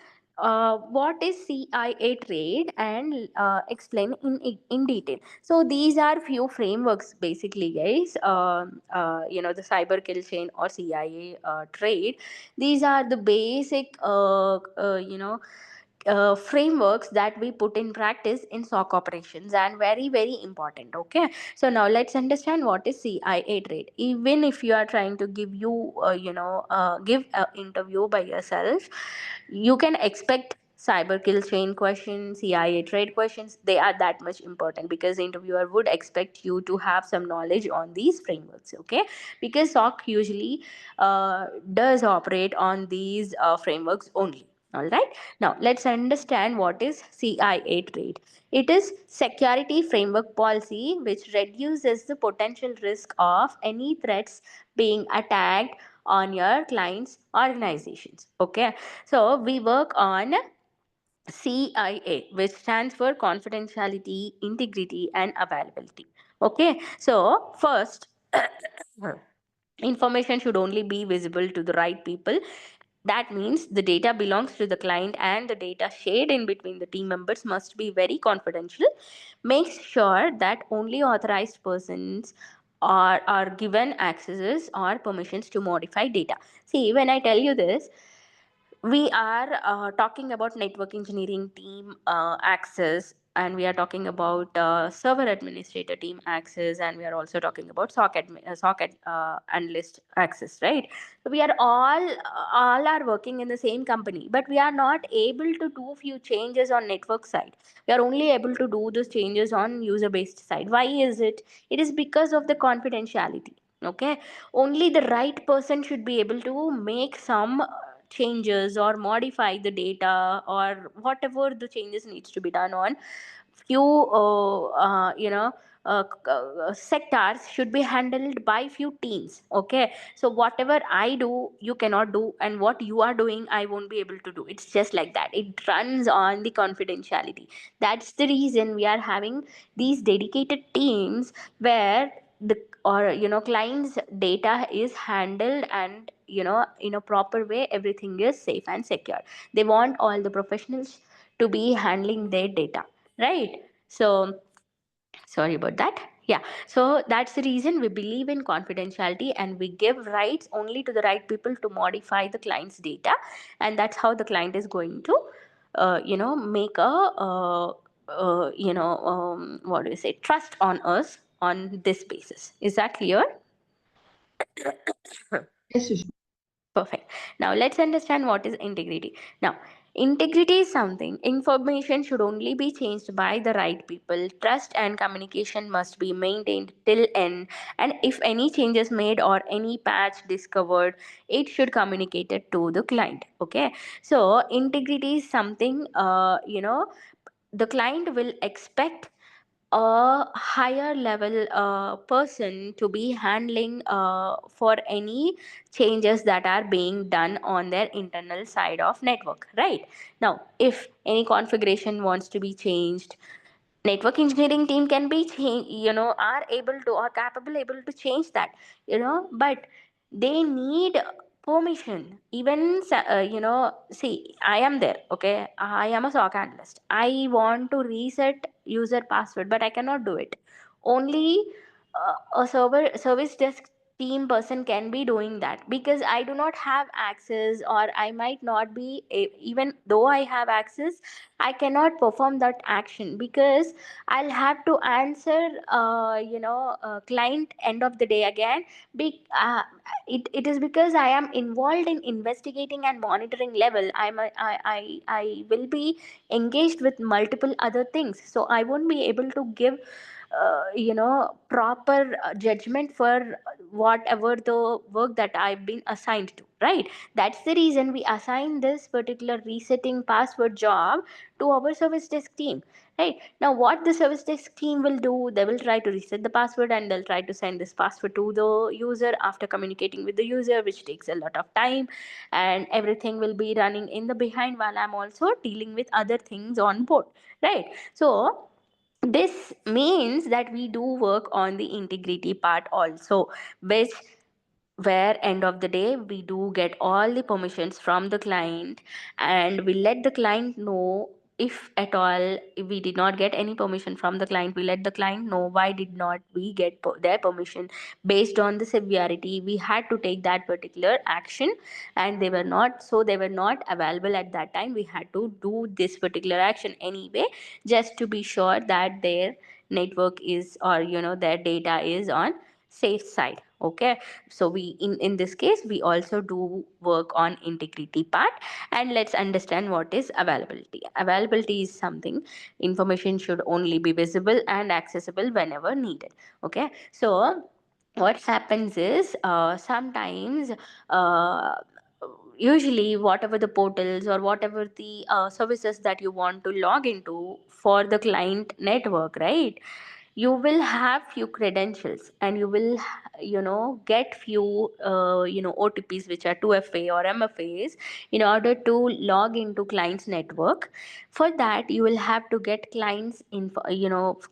What is CIA trade and explain in detail. So these are few frameworks basically, guys. The cyber kill chain or CIA trade. These are the basic, frameworks that we put in practice in SOC operations and very, very important. Okay. So now let's understand what is CIA trade. Even if you are trying to give an interview by yourself, you can expect cyber kill chain questions, CIA trade questions. They are that much important because the interviewer would expect you to have some knowledge on these frameworks. Okay, because SOC usually does operate on these frameworks only. All right. Now let's understand what is CIA trade. It is security framework policy which reduces the potential risk of any threats being attacked on your clients' organizations. Okay, so we work on CIA, which stands for confidentiality, integrity, and availability. Okay, so first, information should only be visible to the right people. That means the data belongs to the client and the data shared in between the team members must be very confidential. Make sure that only authorized persons are given accesses or permissions to modify data. See, when I tell you this, we are talking about network engineering team access, and we are talking about server administrator team access, and we are also talking about analyst access, right? So we are all are working in the same company, but we are not able to do few changes on network side. We are only able to do those changes on user based side. Why is it? It is because of the confidentiality. Okay, only the right person should be able to make some changes or modify the data or whatever the changes needs to be done on few sectors should be handled by few teams. Okay, so whatever I do you cannot do, and what you are doing I won't be able to do. It's just like that. It runs on the confidentiality. That's the reason we are having these dedicated teams where the or clients data is handled, and in a proper way everything is safe and secure. They want all the professionals to be handling their data, right? So sorry about that. Yeah, so that's the reason we believe in confidentiality, and we give rights only to the right people to modify the client's data, and that's how the client is going to make a what do you say, trust on us on this basis. Is that clear? Yes, Sushma. Perfect. Now let's understand what is integrity. Now, integrity is something information should only be changed by the right people. Trust and communication must be maintained till end. And if any changes made or any patch discovered, it should communicate it to the client. Okay. So integrity is something the client will expect a higher level person to be handling for any changes that are being done on their internal side of network, right? Now if any configuration wants to be changed, network engineering team can be are able to or capable able to change that, but they need permission. Even see, I am there, okay, I am a SOC analyst, I want to reset user password, but I cannot do it. Only a service desk team person can be doing that, because I do not have access, or I might not be even though I have access, I cannot perform that action, because I'll have to answer client end of the day again. It is because I am involved in investigating and monitoring level. I will be engaged with multiple other things, so I won't be able to give proper judgment for whatever the work that I've been assigned to, right? That's the reason we assign this particular resetting password job to our service desk team. Right now, what the service desk team will do, they will try to reset the password, and they'll try to send this password to the user after communicating with the user, which takes a lot of time, and everything will be running in the behind while I'm also dealing with other things on board, right? So this means that we do work on the integrity part also, which where end of the day we do get all the permissions from the client, and we let the client know. If at all if we did not get any permission from the client, we let the client know why did not we get their permission. Based on the severity, we had to take that particular action, and they were not available at that time. We had to do this particular action anyway, just to be sure that their network is, or their data is on safe side. Okay, so we in this case we also do work on integrity part. And let's understand what is availability. Availability is something, information should only be visible and accessible whenever needed. Okay, so what happens is sometimes uh, usually whatever the portals or whatever the services that you want to log into for the client network, right, you will have few credentials, and you will get few OTPs, which are 2FA or MFAs, in order to log into client's network. For that you will have to get clients info,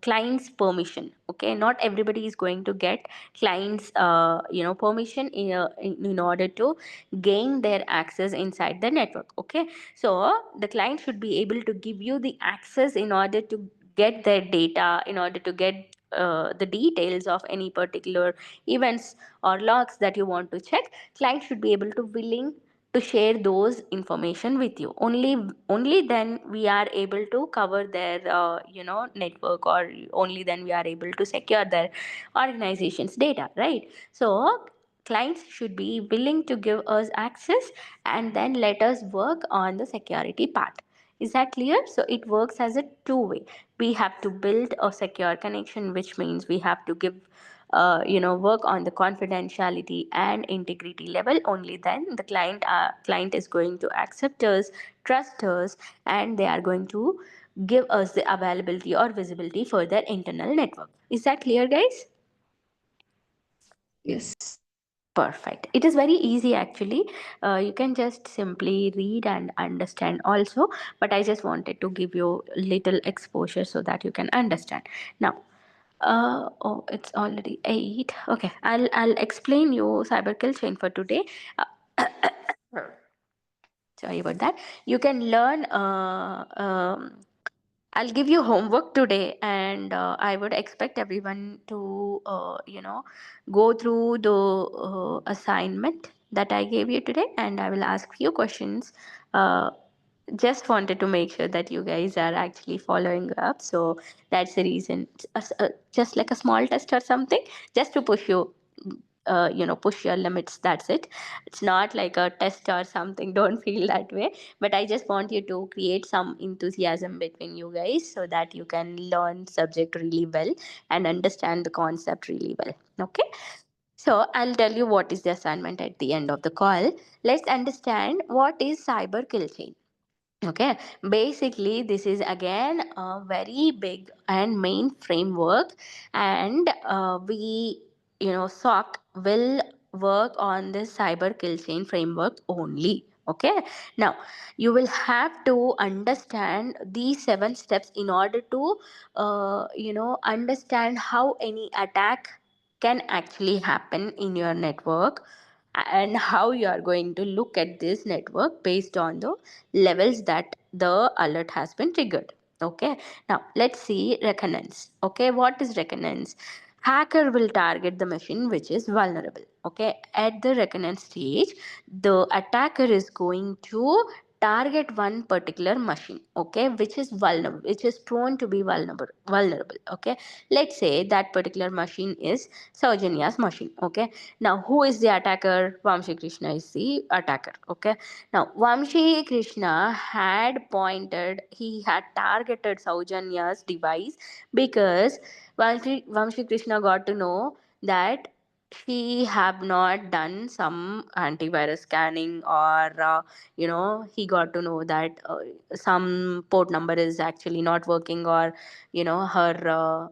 clients permission. Okay, not everybody is going to get clients permission in order to gain their access inside the network. Okay, so the client should be able to give you the access in order to get their data, in order to get the details of any particular events or logs that you want to check. Client should be able to willing to share those information with you. Only then we are able to cover their network, or only then we are able to secure their organization's data, right? So clients should be willing to give us access, and then let us work on the security part. Is that clear? So it works as a two way. We have to build a secure connection, which means we have to give work on the confidentiality and integrity level. Only then the client is going to accept us, trust us, and they are going to give us the availability or visibility for their internal network. Is that clear, guys? Yes. Perfect. It is very easy actually. You can just simply read and understand also, but I just wanted to give you little exposure so that you can understand. Now, oh, it's already 8. Okay, I'll explain you cyber kill chain for today. Sorry about that. You can learn. I'll give you homework today, and I would expect everyone to, go through the assignment that I gave you today, and I will ask few questions. Uh, just wanted to make sure that you guys are actually following up. So that's the reason. Just like a small test or something, just to push you. Push your limits. That's it. It's not like a test or something. Don't feel that way. But I just want you to create some enthusiasm between you guys, so that you can learn subject really well and understand the concept really well. Okay. So I'll tell you what is the assignment at the end of the call. Let's understand what is cyber kill chain. Okay, basically, this is again a very big and main framework, and SOC will work on this cyber kill chain framework only. Okay, now you will have to understand these 7 steps in order to, understand how any attack can actually happen in your network, and how you are going to look at this network based on the levels that the alert has been triggered. Okay, now let's see reckonance. Okay, what is reckonance? Hacker will target the machine which is vulnerable. Okay, at the reckonance stage, the attacker is going to target one particular machine, okay, which is vulnerable, which is prone to be vulnerable. Okay, let's say that particular machine is Saujanyas machine. Okay, now who is the attacker? Vamshi Krishna is the attacker. Okay, now Vamshi Krishna he had targeted Saujanya's device because Vamshi Krishna got to know that she have not done some antivirus scanning, or he got to know that some port number is actually not working, or her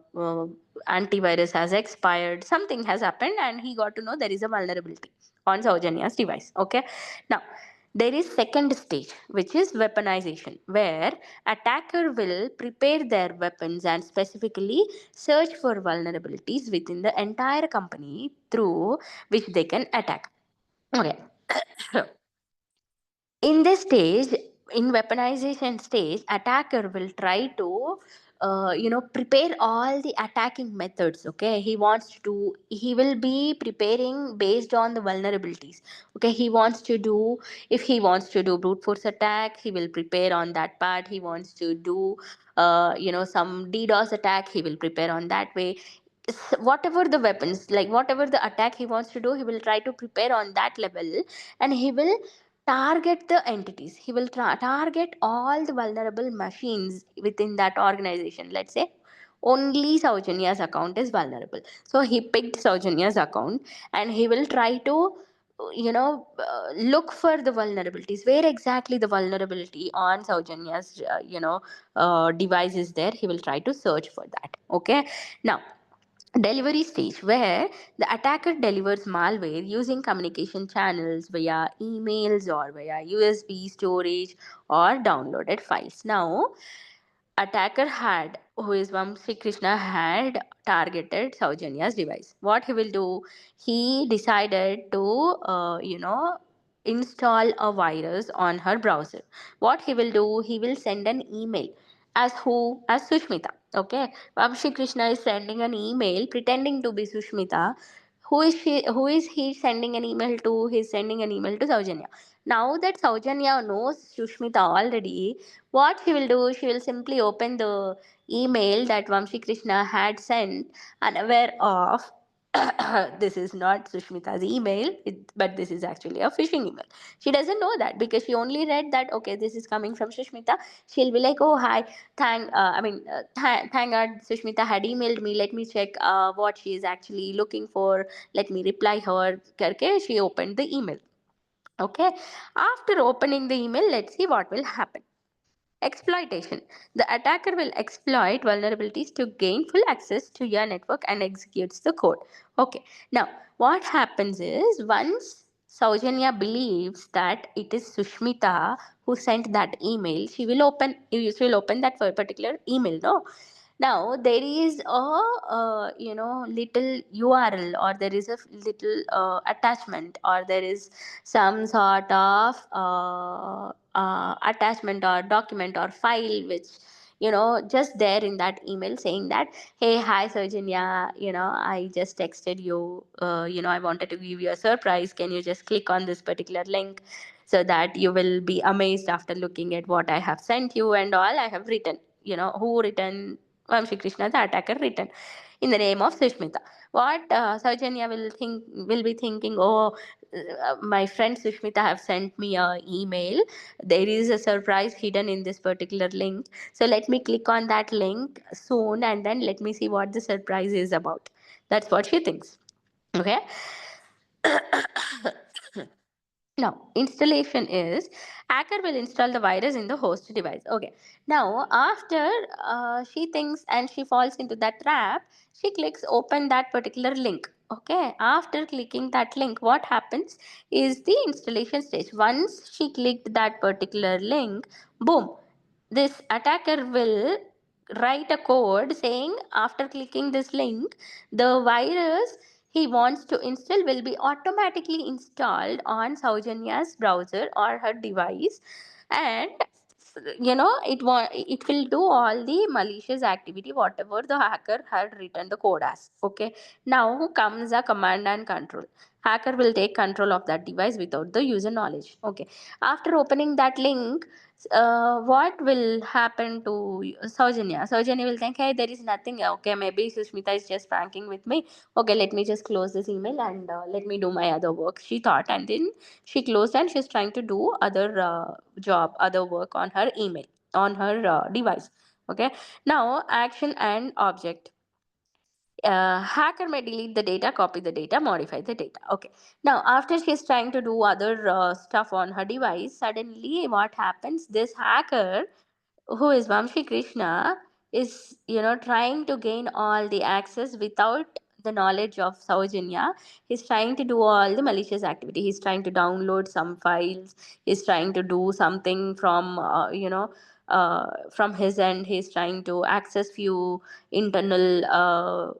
antivirus has expired, something has happened, and he got to know there is a vulnerability on Saujanya's device. Okay, now there is second stage, which is weaponization, where attacker will prepare their weapons and specifically search for vulnerabilities within the entire company through which they can attack. Okay. In this stage, in weaponization stage, attacker will try to prepare all the attacking methods. Okay, he will be preparing based on the vulnerabilities. Okay, if he wants to do brute force attack, he will prepare on that part. He wants to do some DDoS attack, he will prepare on that way. Whatever the weapons, like whatever the attack he wants to do, he will try to prepare on that level, and he will target the entities. He will target all the vulnerable machines within that organization. Let's say only Saujanya's account is vulnerable, so he picked Saujanya's account, and he will try to look for the vulnerabilities, where exactly the vulnerability on Saujanya's device is there. He will try to search for that. Okay, now delivery stage, where the attacker delivers malware using communication channels via emails or via USB storage or downloaded files. Now attacker had who is Vamsi Krishna had targeted Saujanya's device. What he will do, he decided to install a virus on her browser. What he will do, he will send an email as Sushmita. Okay, Vamsi Krishna is sending an email pretending to be Sushmita. Who is he sending an email to? He's sending an email to Saujanya. Now that Saujanya knows Sushmita already, what she will do, she will simply open the email that Vamshi Krishna had sent, unaware of this is not Sushmita's email, but this is actually a phishing email. She doesn't know that because she only read that, okay, this is coming from Sushmita. She'll be like, oh, hi, thank God Sushmita had emailed me. Let me check what she is actually looking for. Let me reply her. Karke, she opened the email. Okay, after opening the email, let's see what will happen. Exploitation. The attacker will exploit vulnerabilities to gain full access to your network and executes the code. Okay. Now, what happens is once Saujanya believes that it is Sushmita who sent that email, she will open that particular email. No. Now there is a little URL, or there is a little attachment, or there is some sort of attachment or document or file which just there in that email saying that, hey, hi Saujanya, I just texted you, I wanted to give you a surprise, can you just click on this particular link so that you will be amazed after looking at what I have sent you and all. I have written, who written? Vamshi Krishna, the attacker, written in the name of Sushmita. What Saujanya will be thinking, oh, my friend Sushmita have sent me a email. There is a surprise hidden in this particular link. So let me click on that link soon, and then let me see what the surprise is about. That's what she thinks. Okay. Now, installation is hacker will install the virus in the host device. Okay. Now, after she thinks and she falls into that trap, she clicks open that particular link. Okay. After clicking that link, what happens is the installation stage. Once she clicked that particular link, boom, this attacker will write a code saying after clicking this link, the virus he wants to install will be automatically installed on Saujanya's browser or her device, and it will do all the malicious activity whatever the hacker had written the code as. Okay, now comes a command and control. Hacker will take control of that device without the user knowledge. Okay, after opening that link, what will happen to Saujanya? Saujanya will think, hey, there is nothing. Okay, maybe Sushmita is just pranking with me. Okay, let me just close this email and let me do my other work, she thought. And then she closed and she's trying to do other work on her email, on her device. Okay, now action and object. Hacker may delete the data, copy the data, modify the data. Okay, now after she's trying to do other stuff on her device, suddenly what happens, this hacker, who is Vamshi Krishna, is trying to gain all the access without the knowledge of Saujanya. He's trying to do all the malicious activity. He's trying to download some files. He's trying to do something from his end. He's trying to access few internal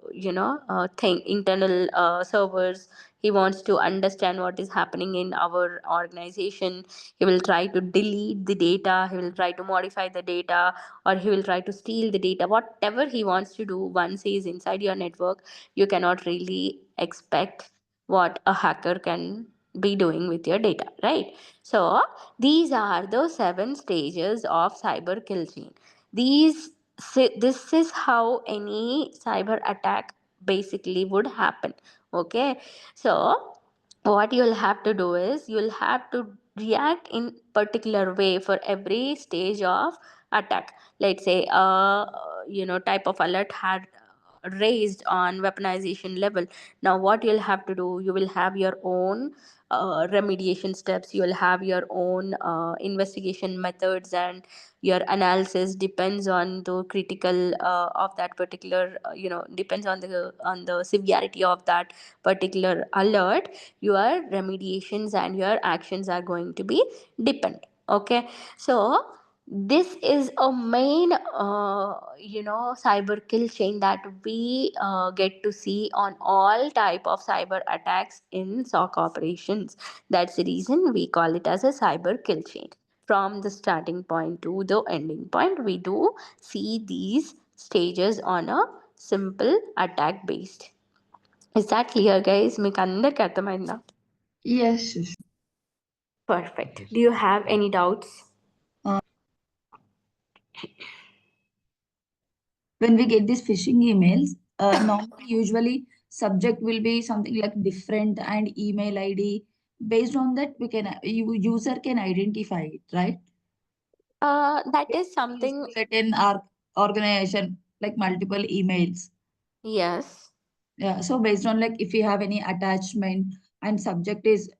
internal servers. He wants to understand what is happening in our organization. He will try to delete the data, he will try to modify the data, or he will try to steal the data. Whatever he wants to do once he is inside your network, you cannot really expect what a hacker can be doing with your data, right? So these are the 7 stages of cyber kill chain. This is how any cyber attack basically would happen. Okay, so what you'll have to do is you'll have to react in particular way for every stage of attack. Let's say type of alert had raised on weaponization level. Now what you'll have to do, you will have your own remediation steps, you will have your own investigation methods, and your analysis depends on the critical of that particular depends on the severity of that particular alert. Your remediations and your actions are going to be depend. Okay, so this is a main cyber kill chain that we get to see on all type of cyber attacks in SOC operations. That's the reason we call it as a cyber kill chain. From the starting point to the ending point, we do see these stages on a simple attack based. Is that clear, guys? మీకు అందరికి అర్థమైందా? Yes, Sushmita. Perfect. Do you have any doubts? When we get these phishing emails, normally usually subject will be something like different and email ID. Based on that, we can user can identify it, right? That Yes, is we used something. to get in our organization like multiple emails. Yes. Yeah, so based on like if you have any attachment and subject is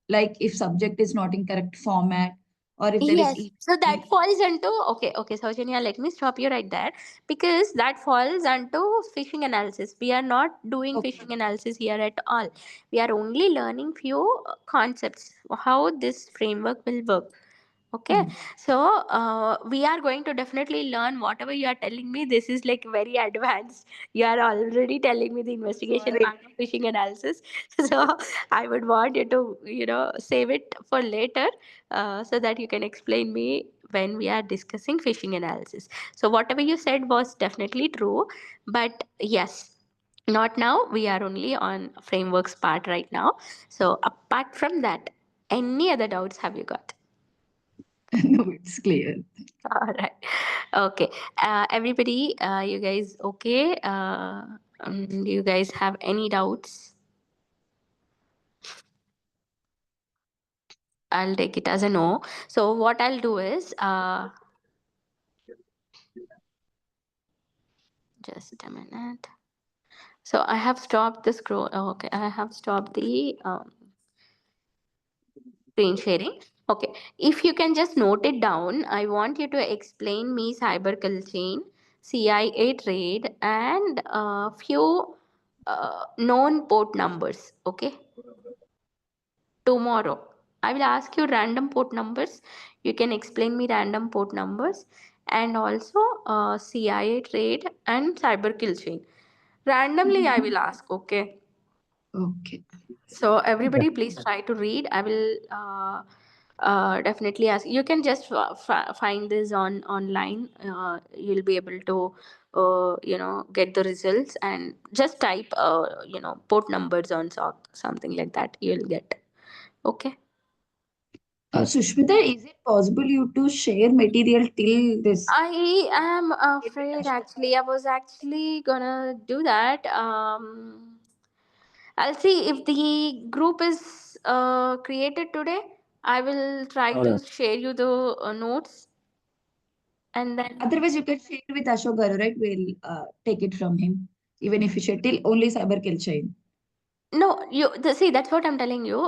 like if subject is not in correct format or if there is Yes, so that falls into okay, Saujanya, let me stop you right there, because that falls into phishing analysis. We are not doing okay. phishing analysis here at all. We are only learning few concepts, how this framework will work. Okay, Mhm. so we are going to definitely learn whatever you are telling me. This is like very advanced. You are already telling me the investigation Sorry. part of phishing analysis. So I would want you to save it for later, so that you can explain me when we are discussing phishing analysis. So whatever you said was definitely true, but yes, not now. We are only on frameworks part right now. So apart from that, any other doubts have you got? No, it's clear. All right. Okay. Everybody, you guys okay? Do you guys have any doubts? I'll take it as a no. So what I'll do is, just a minute. So I have stopped the scroll. Oh, okay, I have stopped the screen sharing. Okay, if you can just note it down, I want you to explain me cyber kill chain, CIA trade, and few known port numbers. Okay, tomorrow I will ask you random port numbers. You can explain me random port numbers, and also CIA trade and cyber kill chain. Randomly, I will ask. Okay. Okay. So everybody, please try to read. I will definitely ask. You can just find this on online. You'll be able to, get the results and just type, port numbers on SOC, something like that. You'll get. Okay. Sushmita, is it possible you to share material till this? I am Share with afraid Ashok? actually. I was actually gonna do that. I'll see if the group is created today. I will try to Alright. share you the notes, and then Otherwise, you can share with Ashok Garu, right? We'll take it from him. Even if you share till only cyber kill chain. no, see, that's what I'm telling you.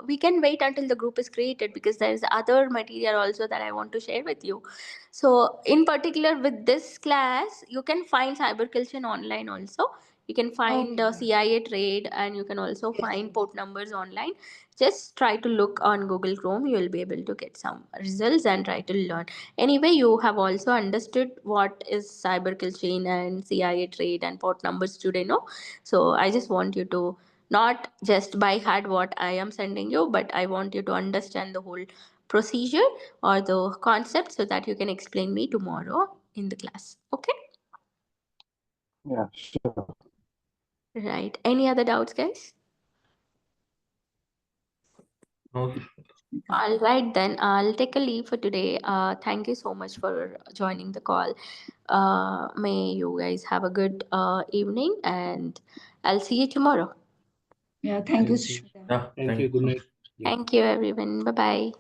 We can wait until the group is created because there's other material also that I want to share with you. So, in particular, with this class, you can find cyber culture online also. You can find Okay. CIA trade, and you can also Yes. find port numbers online. Just try to look on Google Chrome. You will be able to get some results and try to learn. Anyway, you have also understood what is cyber kill chain and CIA trade and port numbers today, no? So I just want you to not just by heart what I am sending you, but I want you to understand the whole procedure or the concept so that you can explain me tomorrow in the class. Okay? Yeah, sure. Right. Any other doubts, guys? No, All right, then I'll take a leave for today. Thank you so much for joining the call. May you guys have a good evening, and I'll see you tomorrow. Yeah. Thank you, Thank you. Sushmita. yeah, Thank thank you. you Good so night. much. Yeah. Thank you, everyone. Bye bye.